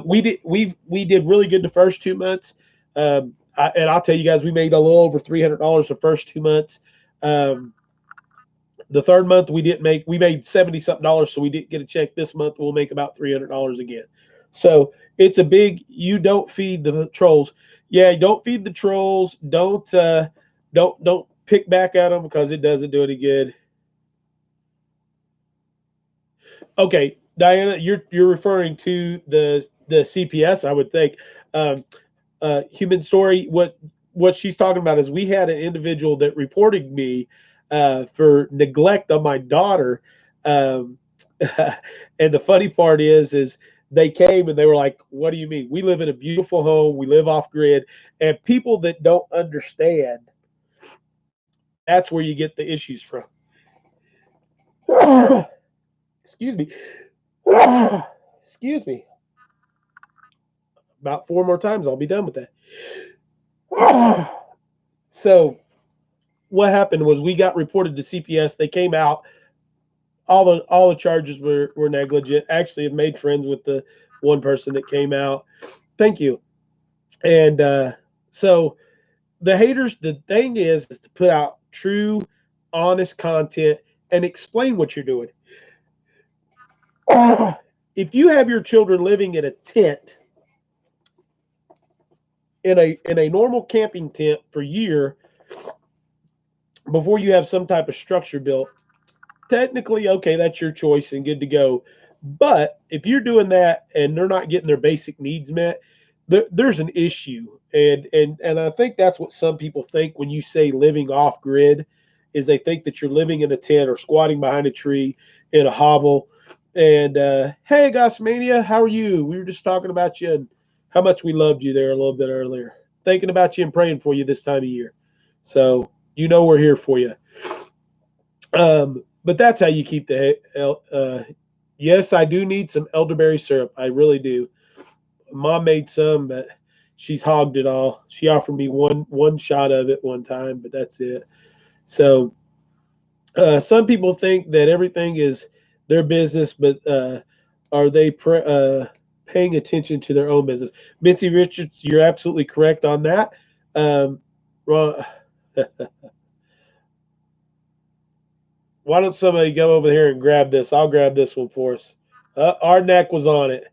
We did really good the first 2 months. And I'll tell you guys, we made a little over $300 the first 2 months. The third month we made 70 something dollars, so we didn't get a check. This month we'll make about $300 again. So it's a big, you don't feed the trolls. Yeah, don't feed the trolls. Don't pick back at them because it doesn't do any good. Okay, Diana, you're referring to the CPS, I would think. Human Story. What she's talking about is we had an individual that reported me for neglect on my daughter. Um, and the funny part is they came and they were like, "What do you mean? We live in a beautiful home. We live off grid." And people that don't understand, that's where you get the issues from. Excuse me. Excuse me. About 4 more times, I'll be done with that. So what happened was we got reported to CPS. They came out. All the charges were negligent. Actually, I've made friends with the one person that came out. Thank you. And so the haters, the thing is to put out true, honest content and explain what you're doing. If you have your children living in a tent, in a normal camping tent for a year before you have some type of structure built, technically, okay, that's your choice and good to go. But if you're doing that and they're not getting their basic needs met, there's an issue. And I think that's what some people think when you say living off grid, is they think that you're living in a tent or squatting behind a tree in a hovel. And hey, Gossmania, how are you? We were just talking about you and how much we loved you there a little bit earlier. Thinking about you and praying for you this time of year. So we're here for you. But that's how you keep the. Yes, I do need some elderberry syrup. I really do. Mom made some, but she's hogged it all. She offered me one shot of it one time, but that's it. So some people think that everything is their business, but are they paying attention to their own business? Mincy Richards, you're absolutely correct on that. Ron, why don't somebody go over here and grab this? I'll grab this one for us. Our neck was on it.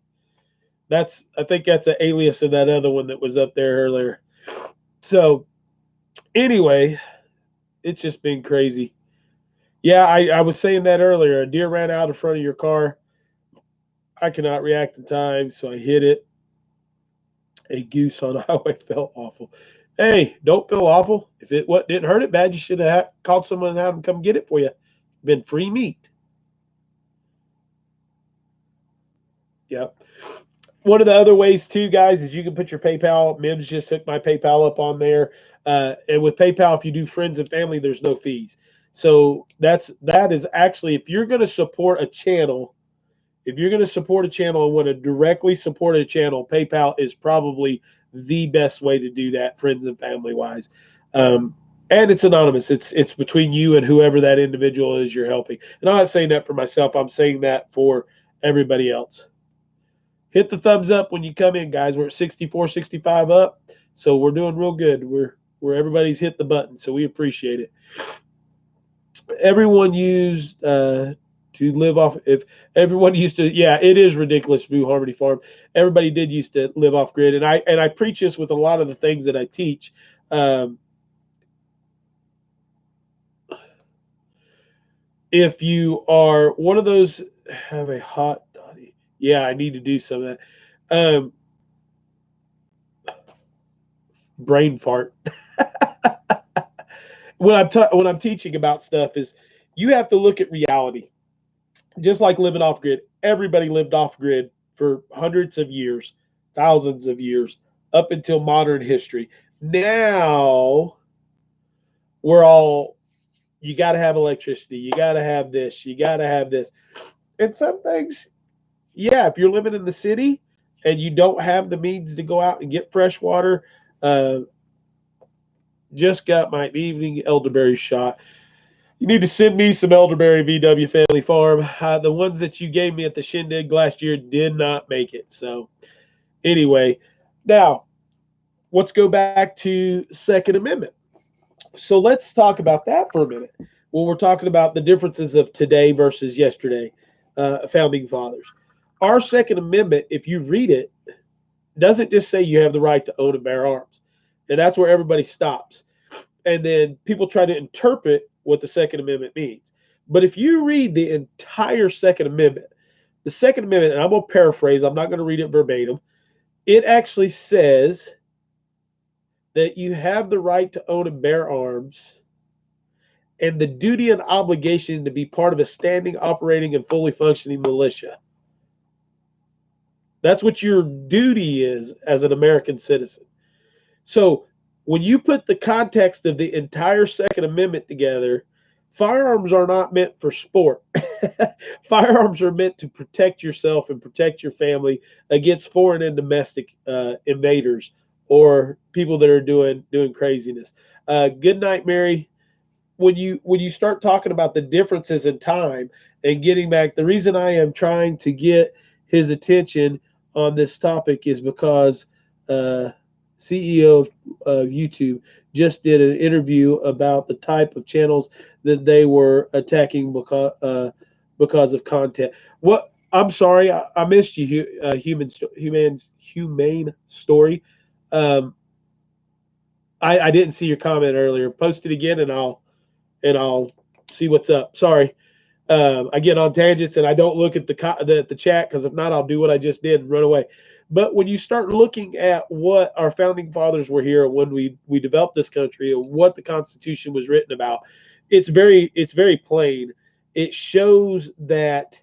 I think that's an alias of that other one that was up there earlier. So anyway, it's just been crazy. Yeah, I was saying that earlier. A deer ran out in front of your car. I cannot react in time, so I hit it. A goose on the highway felt awful. Hey, don't feel awful. If it didn't hurt it bad, you should have called someone and had them come get it for you. Been free meat. Yep. One of the other ways too, guys, is you can put your PayPal. Mims just hooked my PayPal up on there, and with PayPal, if you do friends and family, there's no fees. So that is actually, if you're going to support a channel, and want to directly support a channel, PayPal is probably the best way to do that, friends and family wise. And it's anonymous. It's between you and whoever that individual is you're helping. And I'm not saying that for myself. I'm saying that for everybody else. Hit the thumbs up when you come in, guys. We're at 64, 65 up, so we're doing real good. We're everybody's hit the button, so we appreciate it. Everyone used to live off. If everyone used to, yeah, it is ridiculous. Boo Harmony Farm. Everybody did used to live off grid, and I preach this with a lot of the things that I teach. If you are one of those, have a hot dotty. Yeah, I need to do some of that. Brain fart. When I'm teaching about stuff is you have to look at reality. Just like living off grid, everybody lived off grid for hundreds of years, thousands of years, up until modern history. Now we're all, you got to have electricity, you got to have this, you got to have this. And some things, yeah, if you're living in the city and you don't have the means to go out and get fresh water, just got my evening elderberry shot. You need to send me some elderberry, VW Family Farm. The ones that you gave me at the shindig last year did not make it. So anyway, now let's go back to Second Amendment. So let's talk about that for a minute. Well, we're talking about the differences of today versus yesterday, founding fathers. Our Second Amendment, if you read it, doesn't just say you have the right to own and bear arms. And that's where everybody stops. And then people try to interpret what the Second Amendment means. But if you read the entire Second Amendment, the Second Amendment, and I'm going to paraphrase, I'm not going to read it verbatim, it actually says that you have the right to own and bear arms and the duty and obligation to be part of a standing, operating, and fully functioning militia. That's what your duty is as an American citizen. So when you put the context of the entire Second Amendment together, firearms are not meant for sport. Firearms are meant to protect yourself and protect your family against foreign and domestic invaders or people that are doing craziness. Good night, Mary. When you start talking about the differences in time and getting back, the reason I am trying to get his attention on this topic is because CEO of YouTube just did an interview about the type of channels that they were attacking because of content. What? I'm sorry, I missed you. Humane story. Um, I didn't see your comment earlier. Post it again, and I'll see what's up. Sorry. I get on tangents and I don't look at the chat, because if not, I'll do what I just did and run away. But when you start looking at what our founding fathers were here when we developed this country and what the Constitution was written about, it's very plain. It shows that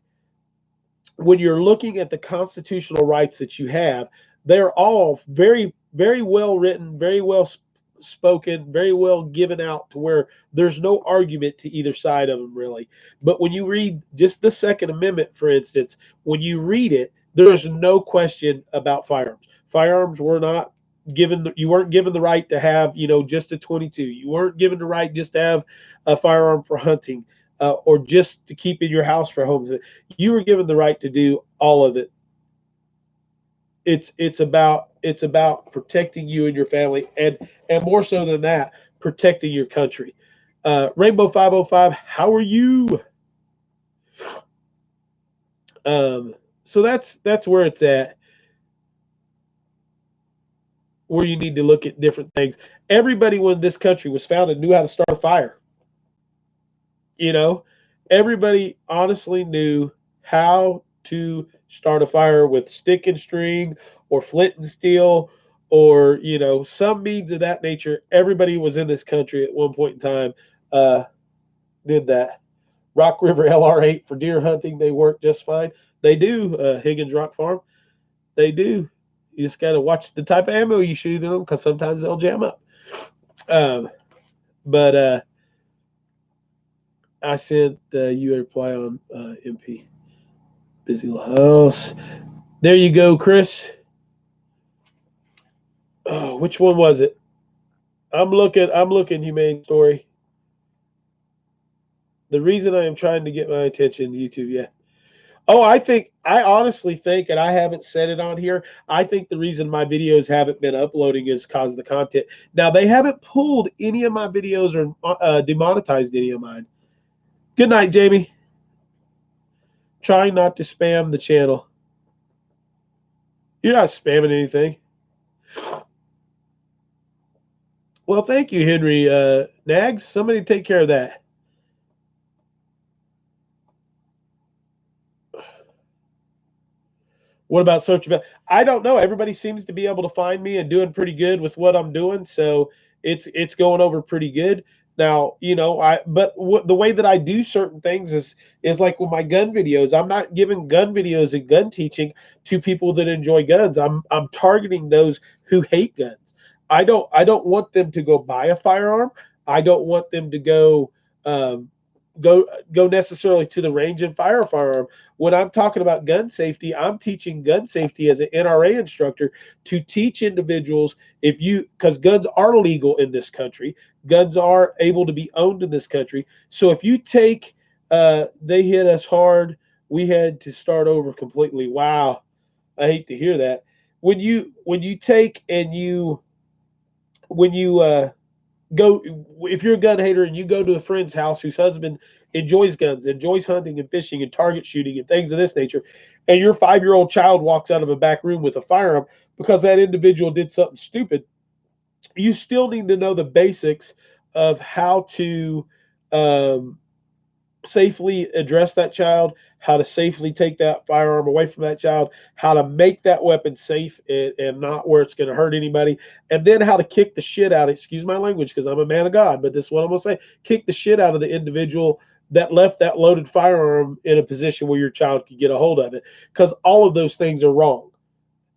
when you're looking at the constitutional rights that you have, they're all very well written, very well spoken, very well given out, to where there's no argument to either side of them, really. But when you read just the Second Amendment, for instance, when you read it, there's no question about firearms. Firearms were not given. You weren't given the right to have, just a 22. You weren't given the right just to have a firearm for hunting. Or just to keep in your house for home. You were given the right to do all of it. It's about protecting you and your family, and more so than that, protecting your country. Rainbow 505, how are you? So that's where it's at, where you need to look at different things. Everybody, when this country was founded, knew how to start a fire. Everybody honestly knew how to start a fire with stick and string or flint and steel, or some means of that nature. Everybody was in this country at one point in time did that. Rock River LR8 for deer hunting, they work just fine. They do. Higgins Rock Farm, they do. You just got to watch the type of ammo you shoot in them, because sometimes they'll jam up. But I sent you a reply on MP. Busy house. There you go, Chris. Oh, which one was it? I'm looking, Humane Story. The reason I am trying to get my attention, YouTube, yeah. Oh, I honestly think, and I haven't said it on here, I think the reason my videos haven't been uploading is because of the content. Now, they haven't pulled any of my videos or demonetized any of mine. Good night, Jamie. Trying not to spam the channel. You're not spamming anything. Well, thank you, Henry Nags. Somebody take care of that. What about searchability? I don't know. Everybody seems to be able to find me and doing pretty good with what I'm doing, so it's going over pretty good. Now, the way that I do certain things is like with my gun videos. I'm not giving gun videos and gun teaching to people that enjoy guns. I'm targeting those who hate guns. I don't want them to go buy a firearm. I don't want them to go necessarily to the range and fire a firearm. When I'm talking about gun safety, I'm teaching gun safety as an NRA instructor to teach individuals, because guns are legal in this country, guns are able to be owned in this country. So if you take, they hit us hard, we had to start over completely. Wow, I hate to hear that. When you take and when you go, if you're a gun hater and you go to a friend's house whose husband enjoys guns, enjoys hunting and fishing and target shooting and things of this nature, and your 5-year-old child walks out of a back room with a firearm because that individual did something stupid, you still need to know the basics of how to safely address that child, how to safely take that firearm away from that child, how to make that weapon safe and not where it's going to hurt anybody, and then how to kick the shit out, excuse my language because I'm a man of God, but this is what I'm going to say, kick the shit out of the individual that left that loaded firearm in a position where your child could get a hold of it, because all of those things are wrong.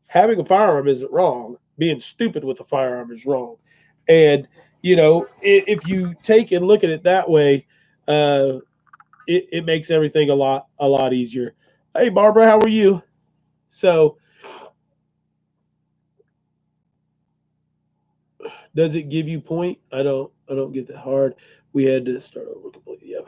Having a firearm isn't wrong. Being stupid with a firearm is wrong. And, if you take and look at it that way, it makes everything a lot easier. Hey, Barbara, how are you? So, does it give you point? I don't get that hard. We had to start over completely. Yeah.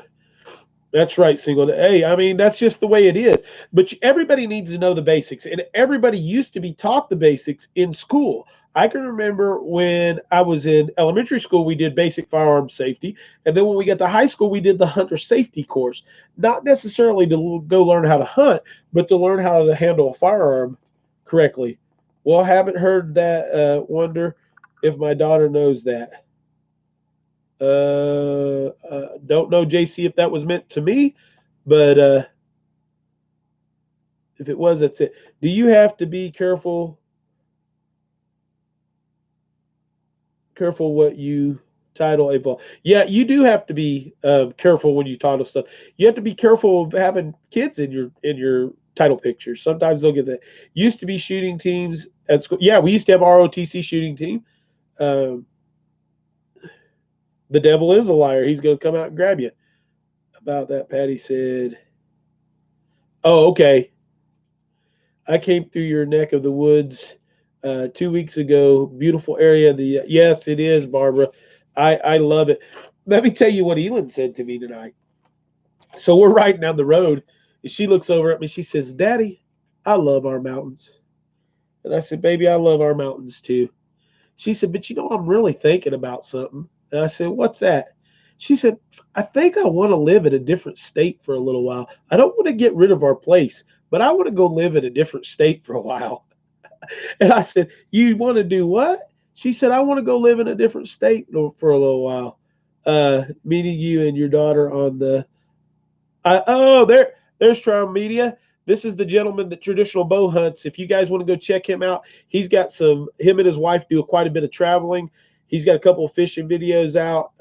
That's right, single. Hey, I mean, that's just the way it is. But everybody needs to know the basics, and everybody used to be taught the basics in school. I can remember when I was in elementary school, we did basic firearm safety, and then when we got to high school, we did the hunter safety course. Not necessarily to go learn how to hunt, but to learn how to handle a firearm correctly. Well, I haven't heard that. Wonder if my daughter knows that. Don't know, JC, if that was meant to me, but if it was, that's it. Do you have to be careful what you title a ball? Yeah, you do have to be careful when you title stuff. You have to be careful of having kids in your title pictures. Sometimes they'll get that. Used to be shooting teams at school. Yeah, we used to have ROTC shooting team. Um, the devil is a liar. He's going to come out and grab you. About that, Patty said, "Oh, okay. I came through your neck of the woods 2 weeks ago. Beautiful area. Yes, it is, Barbara. I love it. Let me tell you what ELYN said to me tonight. So we're riding down the road, and she looks over at me. She says, "Daddy, I love our mountains." And I said, "Baby, I love our mountains too." She said, "But I'm really thinking about something." And I said, "What's that?" She said, "I think I want to live in a different state for a little while. I don't want to get rid of our place, but I want to go live in a different state for a while." And I said, "You want to do what?" She said, "I want to go live in a different state for a little while." Meeting you and your daughter on the. There's Trial Media. This is the gentleman that Traditional Bow hunts. If you guys want to go check him out, he's got him and his wife do quite a bit of traveling. He's got a couple of fishing videos out.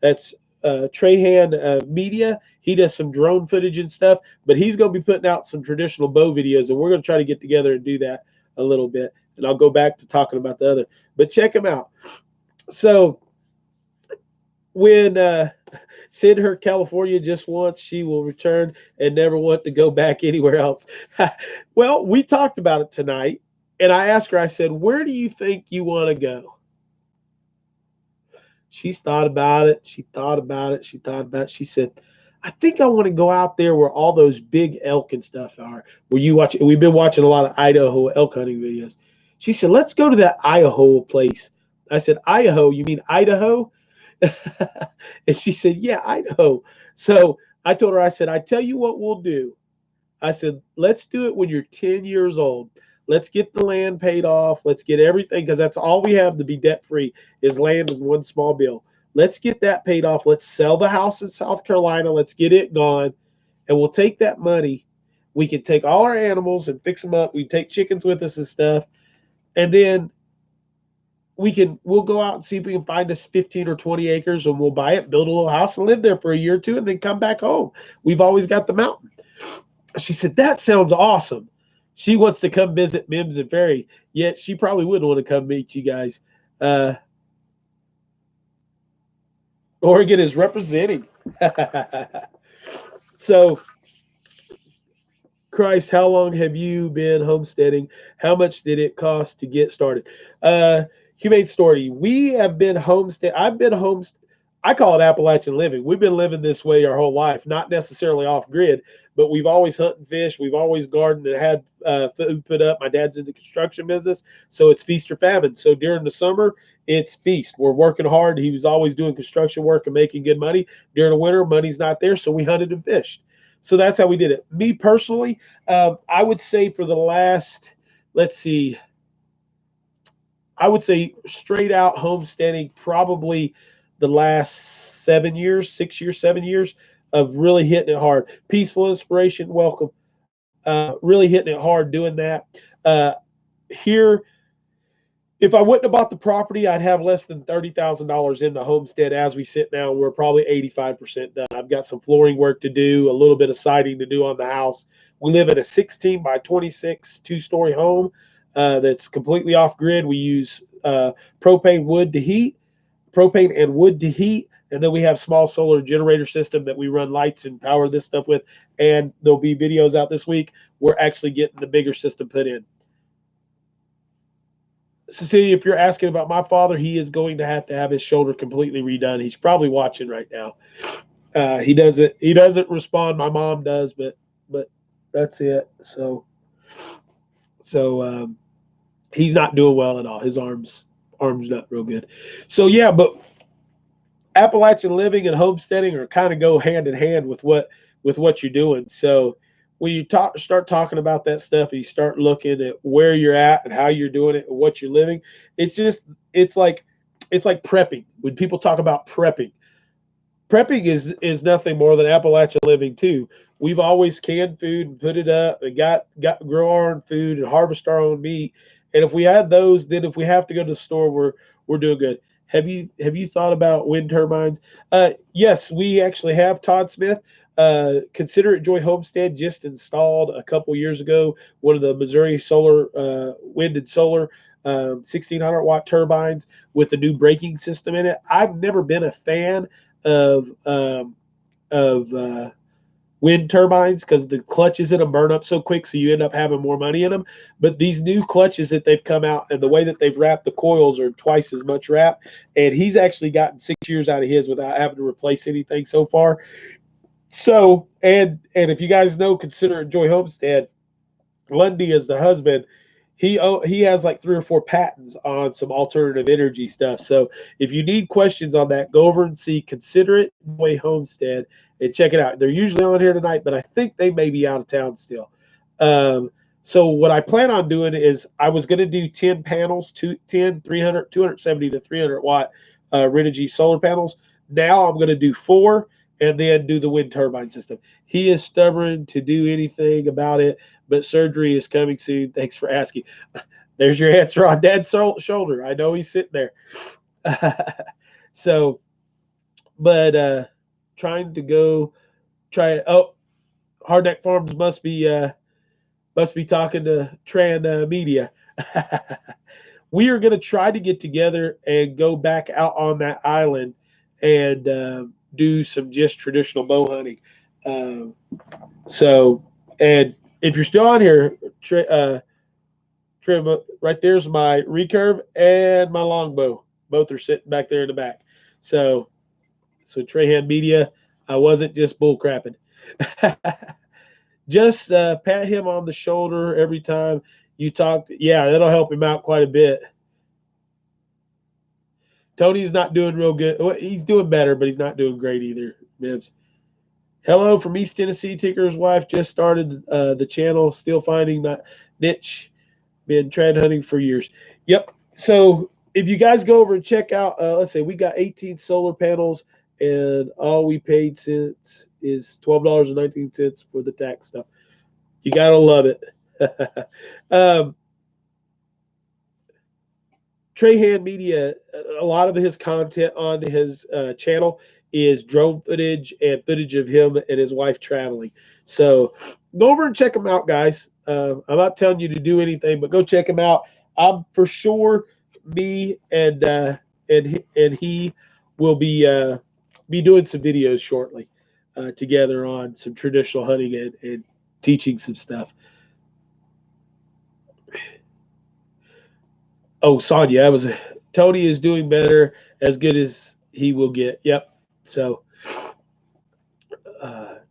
That's Trahan Media. He does some drone footage and stuff, but he's going to be putting out some traditional bow videos, and we're going to try to get together and do that a little bit. And I'll go back to talking about the other, but check him out. So when send her California just once, she will return and never want to go back anywhere else. Well, we talked about it tonight, and I asked her, I said, "Where do you think you want to go?" She's thought about it. She thought about it. She thought about it. She said, "I think I want to go out there where all those big elk and stuff are, where you watch." We've been watching a lot of Idaho elk hunting videos. She said, "Let's go to that Idaho place." I said, "Idaho? You mean Idaho?" And she said, "Yeah, Idaho." So I told her, I said, "I tell you what we'll do." I said, "Let's do it when you're 10 years old. Let's get the land paid off. Let's get everything, because that's all we have to be debt free is land and one small bill. Let's get that paid off. Let's sell the house in South Carolina. Let's get it gone. And we'll take that money. We can take all our animals and fix them up. We take chickens with us and stuff. And then we'll go out and see if we can find us 15 or 20 acres, and we'll buy it, build a little house and live there for a year or two, and then come back home. We've always got the mountain." She said, "That sounds awesome." She wants to come visit Mims and Ferry, yet she probably wouldn't want to come meet you guys. Oregon is representing. So, Christ, how long have you been homesteading? How much did it cost to get started? Humane story. We have been homestead. I've been homestead. I call it Appalachian living. We've been living this way our whole life, not necessarily off grid, but we've always hunted and fished. We've always gardened and had food put up. My dad's in the construction business, so it's feast or famine. So during the summer, it's feast. We're working hard. He was always doing construction work and making good money. During the winter, money's not there, so we hunted and fished. So that's how we did it. Me personally, I would say for the last, let's see, I would say straight out homesteading, probably the last 7 years, 6 years, 7 years. of really hitting it hard. Peaceful Inspiration, welcome. Really hitting it hard doing that. Here, if I wouldn't have bought the property, I'd have less than $30,000 in the homestead as we sit now. We're probably 85% done. I've got some flooring work to do, a little bit of siding to do on the house. We live in a 16 by 26 two-story home that's completely off grid. We use propane and wood to heat. And then we have small solar generator system that we run lights and power this stuff with. And there'll be videos out this week. We're actually getting the bigger system put in. Cecilia, if you're asking about my father, he is going to have his shoulder completely redone. He's probably watching right now. He doesn't respond. My mom does, but that's it. So he's not doing well at all. His arms not real good. So yeah, but Appalachian living and homesteading are kind of go hand in hand with what you're doing. So when you start talking about that stuff and you start looking at where you're at and how you're doing it and what you're living, it's like prepping. When people talk about prepping is nothing more than Appalachian living too. We've always canned food and put it up and got grow our own food and harvest our own meat. And if we had those, then if we have to go to the store, we're doing good. Have you thought about wind turbines? Yes, we actually have. Todd Smith, Consider It Joy Homestead just installed a couple years ago one of the Missouri solar wind and solar 1600 watt turbines with the new braking system in it. I've never been a fan of wind turbines because the clutches in them burn up so quick, so you end up having more money in them. But these new clutches that they've come out and the way that they've wrapped the coils are twice as much wrap. And he's actually gotten 6 years out of his without having to replace anything so far. So, and if you guys know, Consider It Joy Homestead, Lundy is the husband. He has like 3 or 4 patents on some alternative energy stuff. So if you need questions on that, go over and see Consider It Joy Homestead and check it out. They're usually on here tonight, but I think they may be out of town still. So what I plan on doing is I was going to do 10 panels, 270 to 300 watt Refuge solar panels. Now I'm going to do 4 and then do the wind turbine system. He is stubborn to do anything about it, but surgery is coming soon. Thanks for asking. There's your answer on Dad's shoulder. I know he's sitting there. So, but trying to go try. Oh, Hardneck Farms must be talking to Tran Media. We are going to try to get together and go back out on that island and do some just traditional bow hunting. So, and if you're still on here, Trim, right there's my recurve and my longbow. Both are sitting back there in the back. So Trahan Media, I wasn't just bull crapping. Just pat him on the shoulder every time you talk. Yeah, that'll help him out quite a bit. Tony's not doing real good. He's doing better, but he's not doing great either, Bibbs. Hello from East Tennessee. Tinker's wife just started the channel, still finding that niche. Been trad hunting for years. Yep. So if you guys go over and check out, let's say we got 18 solar panels, and all we paid since is $12.19 for the tax stuff. You gotta love it. Trahan Media, a lot of his content on his channel is drone footage and footage of him and his wife traveling. So go over and check them out, guys. I'm not telling you to do anything, but go check him out. I'm for sure me and he will be doing some videos shortly together on some traditional hunting and teaching some stuff. Oh, Sonia, that was Tony is doing better, as good as he will get. Yep. So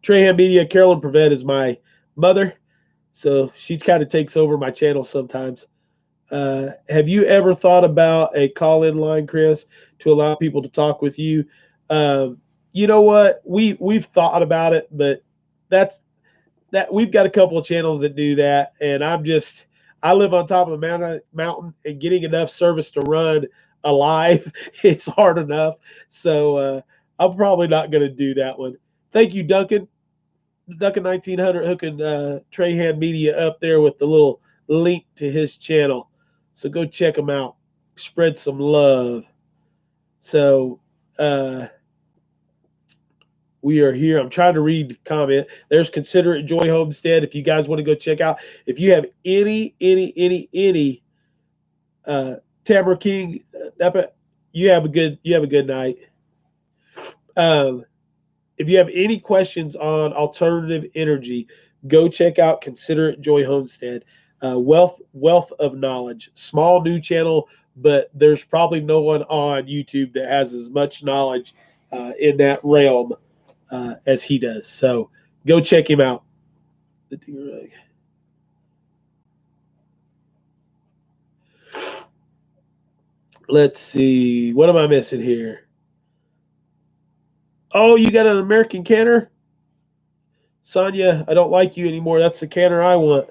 Trahan Media, Carolyn Prevett is my mother. So she kind of takes over my channel sometimes. Have you ever thought about a call-in line, Chris, to allow people to talk with you? You know what? We've thought about it, but that's we've got a couple of channels that do that, and I live on top of the mountain, and getting enough service to run alive is hard enough. So I'm probably not going to do that one. Thank you, Duncan. Duncan 1900 hooking Trahan Media up there with the little link to his channel. So go check him out. Spread some love. So we are here. I'm trying to read the comment. There's Considerate Joy Homestead. If you guys want to go check out, if you have any Tamara King, you have a good night. If you have any questions on alternative energy, go check out Considerate Joy Homestead. Wealth of knowledge. Small new channel, but there's probably no one on YouTube that has as much knowledge in that realm as he does. So go check him out. Let's see. What am I missing here? Oh, you got an American canner? Sonia, I don't like you anymore. That's the canner I want.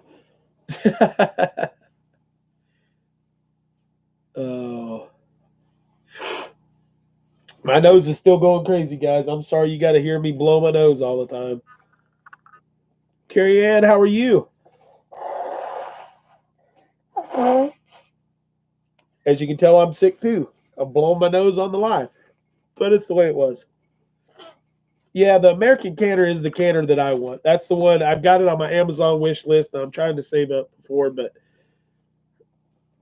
Oh. My nose is still going crazy, guys. I'm sorry you got to hear me blow my nose all the time. Carrie Ann, how are you? As you can tell, I'm sick too. I'm blowing my nose on the live, but it's the way it was. Yeah, the American canner is the canner that I want. That's the one. I've got it on my Amazon wish list, and I'm trying to save up for. But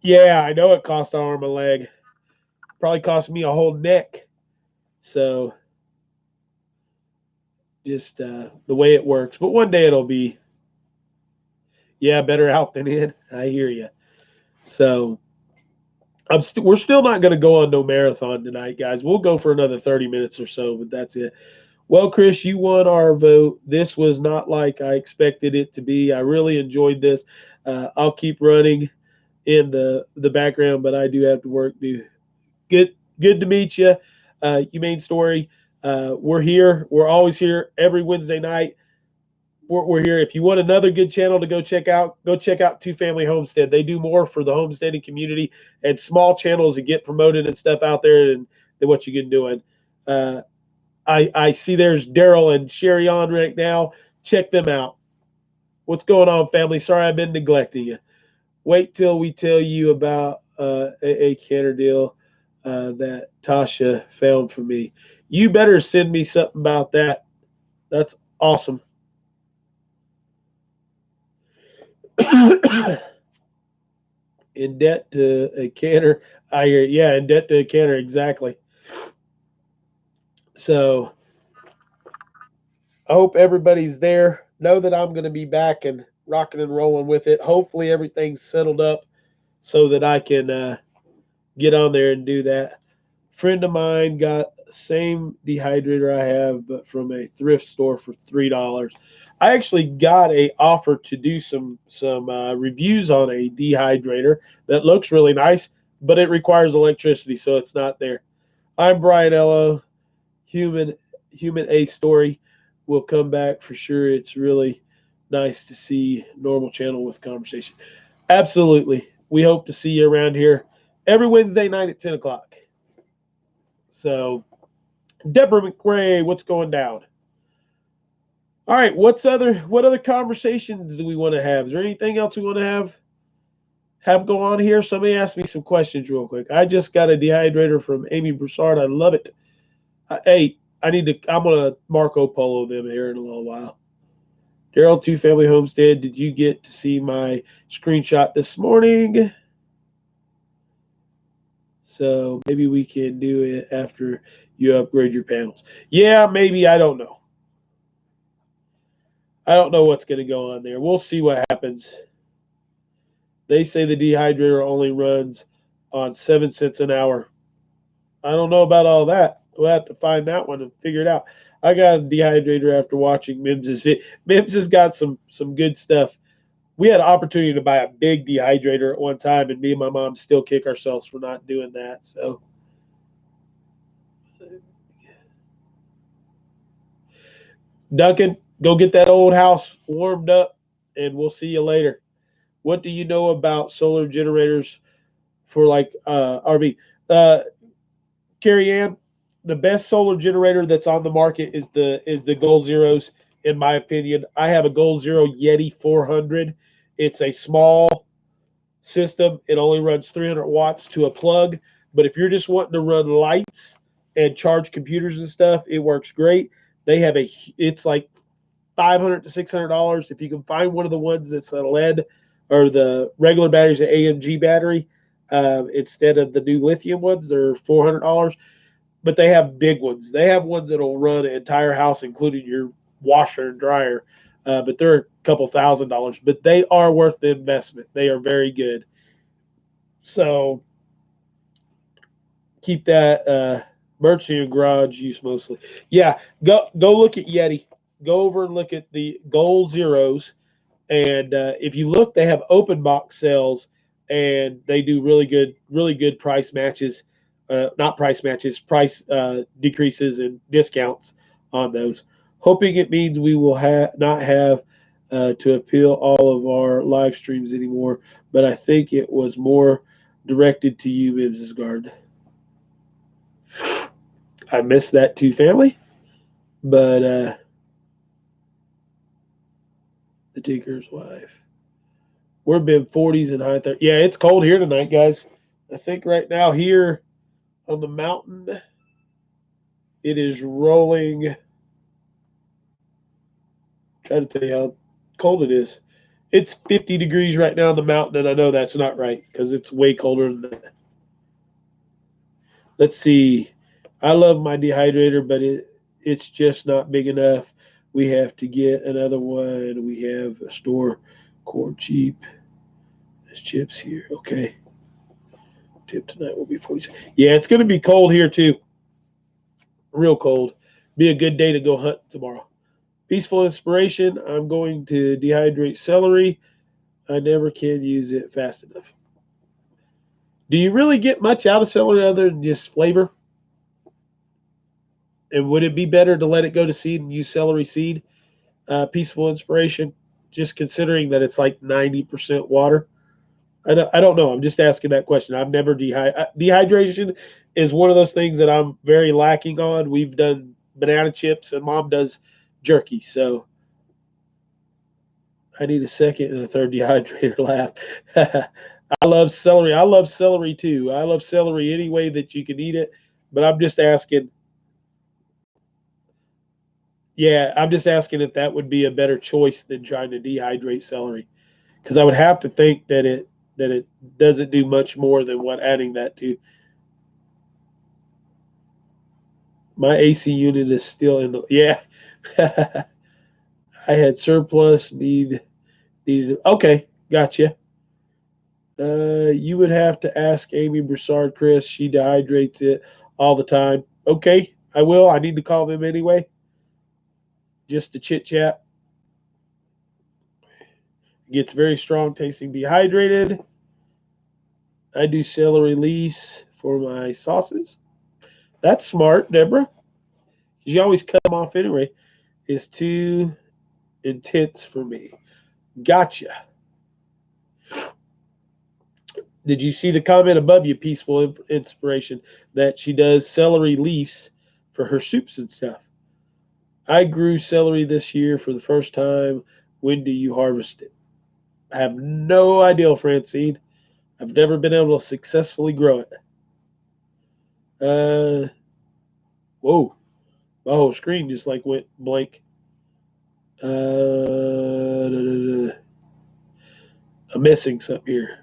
yeah, I know it cost an arm and a leg. Probably cost me a whole neck. So just the way it works. But one day it'll be, yeah, better out than in. I hear you. So we're still not going to go on no marathon tonight, guys. We'll go for another 30 minutes or so, but that's it. Well, Chris, you won our vote. This was not like I expected it to be. I really enjoyed this. I'll keep running in the background, but I do have to work. Good to meet you. Humane Story. We're here. We're always here every Wednesday night. We're here. If you want another good channel to go check out Two Family Homestead. They do more for the homesteading community and small channels that get promoted and stuff out there than what you get doing. I see there's Daryl and Sherry on right now. Check them out. What's going on, family? Sorry I've been neglecting you. Wait till we tell you about a canner deal that Tasha found for me. You better send me something about that. That's awesome. In debt to a canner. I hear, yeah, in debt to a canner, exactly. So I hope everybody's there. Know that I'm going to be back and rocking and rolling with it. Hopefully everything's settled up so that I can get on there and do that. Friend of mine got same dehydrator I have, but from a thrift store for $3. I actually got a offer to do some reviews on a dehydrator that looks really nice, but it requires electricity, so it's not there. I'm Brian Ello, human A story. Will come back for sure. It's really nice to see normal channel with conversation. Absolutely. We hope to see you around here every Wednesday night at 10 o'clock. So, Deborah McRae, what's going down? All right, what other conversations do we want to have? Is there anything else we want to have go on here? Somebody asked me some questions real quick. I just got a dehydrator from Amy Broussard. I love it. Hey, I'm gonna Marco Polo them here in a little while. Daryl, Two Family Homestead. Did you get to see my screenshot this morning? So maybe we can do it after you upgrade your panels. Yeah, maybe. I don't know. I don't know what's going to go on there. We'll see what happens. They say the dehydrator only runs on 7 cents an hour. I don't know about all that. We'll have to find that one and figure it out. I got a dehydrator after watching Mims's video. Mims has got some good stuff. We had an opportunity to buy a big dehydrator at one time, and me and my mom still kick ourselves for not doing that. So, Duncan, go get that old house warmed up, and we'll see you later. What do you know about solar generators for like RV? Carrie Ann, the best solar generator that's on the market is the Goal Zeros, in my opinion. I have a Goal Zero Yeti 400. It's a small system. It only runs 300 watts to a plug. But if you're just wanting to run lights and charge computers and stuff, it works great. They have it's like $500 to $600 if you can find one of the ones that's a lead or the regular batteries, the AMG battery, instead of the new lithium ones. They're $400, but they have big ones. They have ones that'll run an entire house, including your washer and dryer. But they're a couple $1,000s, but they are worth the investment. They are very good. So keep that merch in your garage use mostly. Yeah, go look at Yeti. Go over and look at the Goal Zeros, and if you look, they have open box sales, and they do really good price matches. Not price matches, price decreases and discounts on those. Hoping it means we will not have to appeal all of our live streams anymore, but I think it was more directed to you, Mrs. Gard. I miss that too, family. But the Tinker's wife. We're been 40s and high 30s. Yeah, it's cold here tonight, guys. I think right now here on the mountain, it is rolling. Try to tell you how cold it is. It's 50 degrees right now on the mountain, and I know that's not right because it's way colder than that. Let's see. I love my dehydrator, but it's just not big enough. We have to get another one. We have a store corn cheap. There's chips here. Okay. Tip tonight will be 46. Yeah, it's going to be cold here too. Real cold. Be a good day to go hunt tomorrow. Peaceful inspiration. I'm going to dehydrate celery. I never can use it fast enough. Do you really get much out of celery other than just flavor? And would it be better to let it go to seed and use celery seed? Peaceful inspiration, just considering that it's like 90% water. I don't know. I'm just asking that question. I've never dehydration is one of those things that I'm very lacking on. We've done banana chips and Mom does jerky. So I need a second and a third dehydrator lab. I love celery. I love celery too. I love celery any way that you can eat it. But I'm just asking. Yeah, I'm just asking if that would be a better choice than trying to dehydrate celery, because I would have to think that it doesn't do much more than what adding that to. My AC unit is still in the I had surplus needed. Okay, gotcha. You would have to ask Amy Broussard, Chris. She dehydrates it all the time. Okay, I will. I need to call them anyway, just to chit chat. Gets very strong tasting dehydrated. I do celery leaves for my sauces. That's smart, Deborah. You always cut them off anyway. It's too intense for me. Gotcha. Did you see the comment above you, Peaceful Inspiration, that she does celery leaves for her soups and stuff? I grew celery this year for the first time. When do you harvest it? I have no idea, Francine. I've never been able to successfully grow it. Whoa. My whole screen just like went blank. I'm missing something here.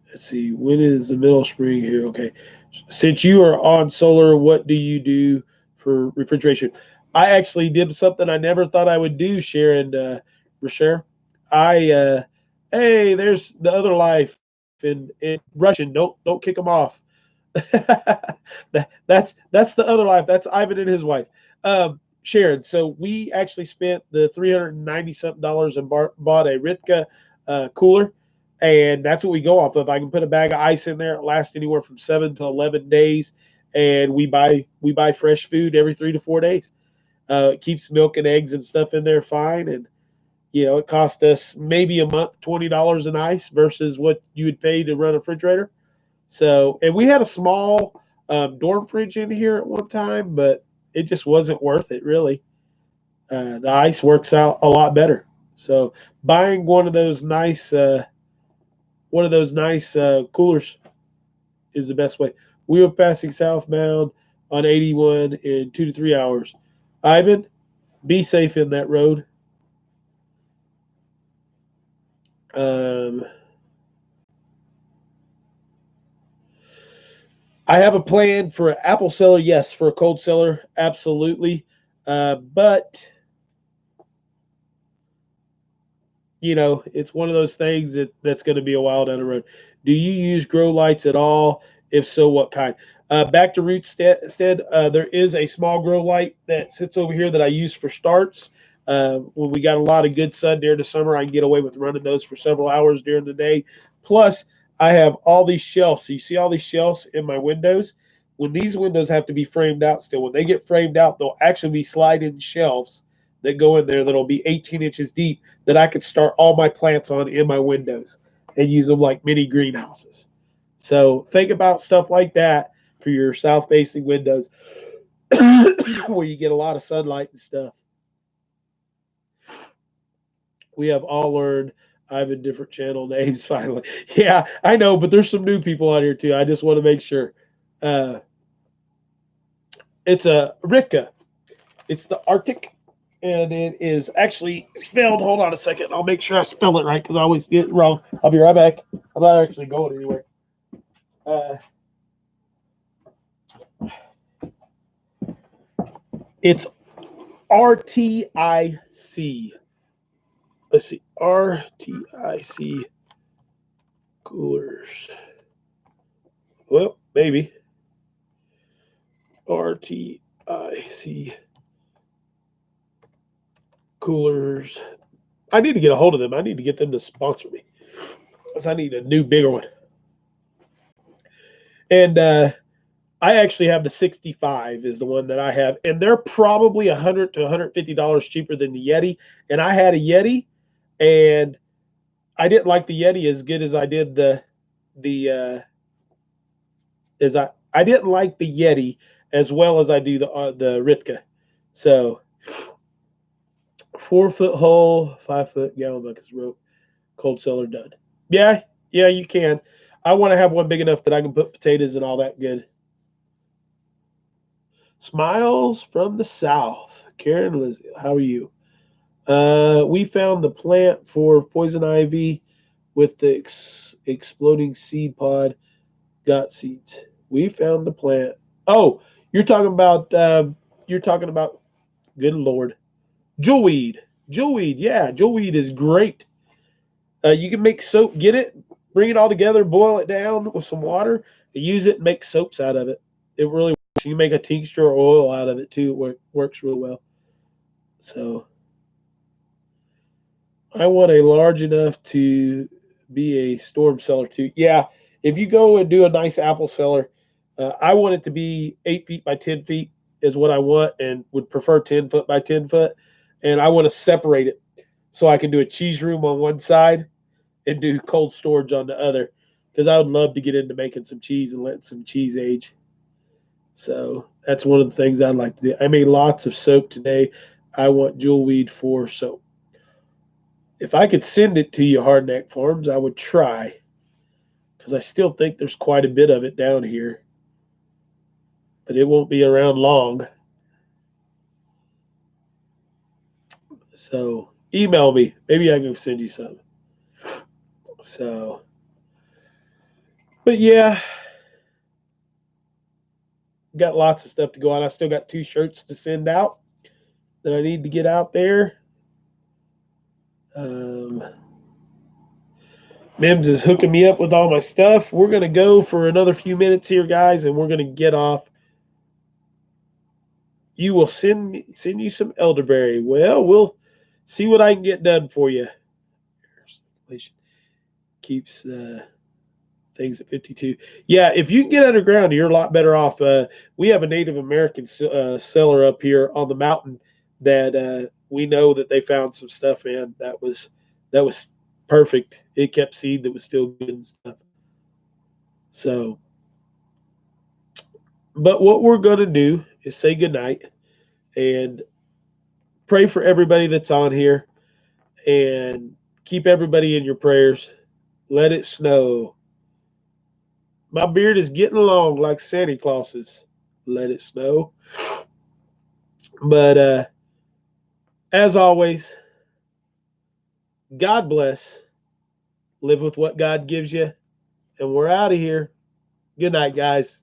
Let's see. When is the middle spring here? Okay. Since you are on solar, what do you do for refrigeration? I actually did something I never thought I would do, Sharon Rocher. Hey, there's the other life in Russian. Don't kick them off. that's the other life. That's Ivan and his wife. Sharon. So we actually spent the $390 something and bought a Ritka cooler, and that's what we go off of. I can put a bag of ice in there. It lasts anywhere from 7 to 11 days, and we buy fresh food every 3 to 4 days. It keeps milk and eggs and stuff in there fine, and it cost us maybe a month $20 in ice versus what you would pay to run a refrigerator. So, and we had a small dorm fridge in here at one time, but it just wasn't worth it, really. The ice works out a lot better. So, buying one of those nice coolers is the best way. We were passing southbound on 81 in 2 to 3 hours. Ivan, be safe in that road. Um, I have a plan for an apple cellar. Yes, for a cold cellar, absolutely. But it's one of those things that's going to be a while down the road. Do you use grow lights at all? If so, what kind? Back to root stead, there is a small grow light that sits over here that I use for starts. When we got a lot of good sun during the summer, I can get away with running those for several hours during the day. Plus, I have all these shelves. So you see all these shelves in my windows? When these windows have to be framed out still, when they get framed out, they'll actually be slide-in shelves that go in there that'll be 18 inches deep that I could start all my plants on in my windows and use them like mini greenhouses. So think about stuff like that for your south facing windows where you get a lot of sunlight and stuff. We have all learned I've been different channel names finally. Yeah, I know, but there's some new people on here too. I just want to make sure. Uh, it's a Rika. It's the Arctic, and it is actually spelled. Hold on a second. I'll make sure I spell it right because I always get it wrong. I'll be right back. I'm not actually going anywhere. Uh, it's RTIC. Let's see. RTIC coolers. Well, maybe. RTIC coolers. I need to get a hold of them. I need to get them to sponsor me because I need a new, bigger one. And I actually have the 65 is the one that I have, and they're probably $100 to $150 cheaper than the Yeti. And I had a Yeti, and I didn't like the Yeti as good as I did the as I didn't like the Yeti as well as I do the Ritka. So 4-foot hole, 5-foot gallon buckets rope, cold cellar done. Yeah, you can. I want to have one big enough that I can put potatoes and all that good. Smiles from the South. Karen Liz, how are you? We found the plant for poison ivy with the exploding seed pod. Got seeds. We found the plant. Oh, you're talking about good Lord, jewelweed. Jewelweed, yeah, jewelweed is great. You can make soap. Get it, bring it all together, boil it down with some water, and use it and make soaps out of it. It really works. You can make a tincture or oil out of it too. It works real well. So I want a large enough to be a storm cellar too. Yeah, if you go and do a nice apple cellar, I want it to be 8 feet by 10 feet is what I want, and would prefer 10 foot by 10 foot. And I want to separate it so I can do a cheese room on one side and do cold storage on the other, because I would love to get into making some cheese and letting some cheese age. So that's one of the things I'd like to do. I made lots of soap today. I want jewelweed for soap. If I could send it to you, Hardneck Farms, I would try, because I still think there's quite a bit of it down here, but it won't be around long. So email me. Maybe I can send you some. So, but yeah, got lots of stuff to go on. I still got 2 shirts to send out that I need to get out there. Mims is hooking me up with all my stuff. We're going to go for another few minutes here, guys, and we're going to get off. You will send you some elderberry. Well, we'll see what I can get done for you. Keeps things at 52. Yeah, if you can get underground, you're a lot better off. We have a Native American seller up here on the mountain that we know that they found some stuff in that was perfect. It kept seed that was still good and stuff. So, but what we're going to do is say goodnight and pray for everybody that's on here and keep everybody in your prayers. Let it snow. My beard is getting long like Santa Claus's. Let it snow. But as always, God bless. Live with what God gives you. And we're out of here. Good night, guys.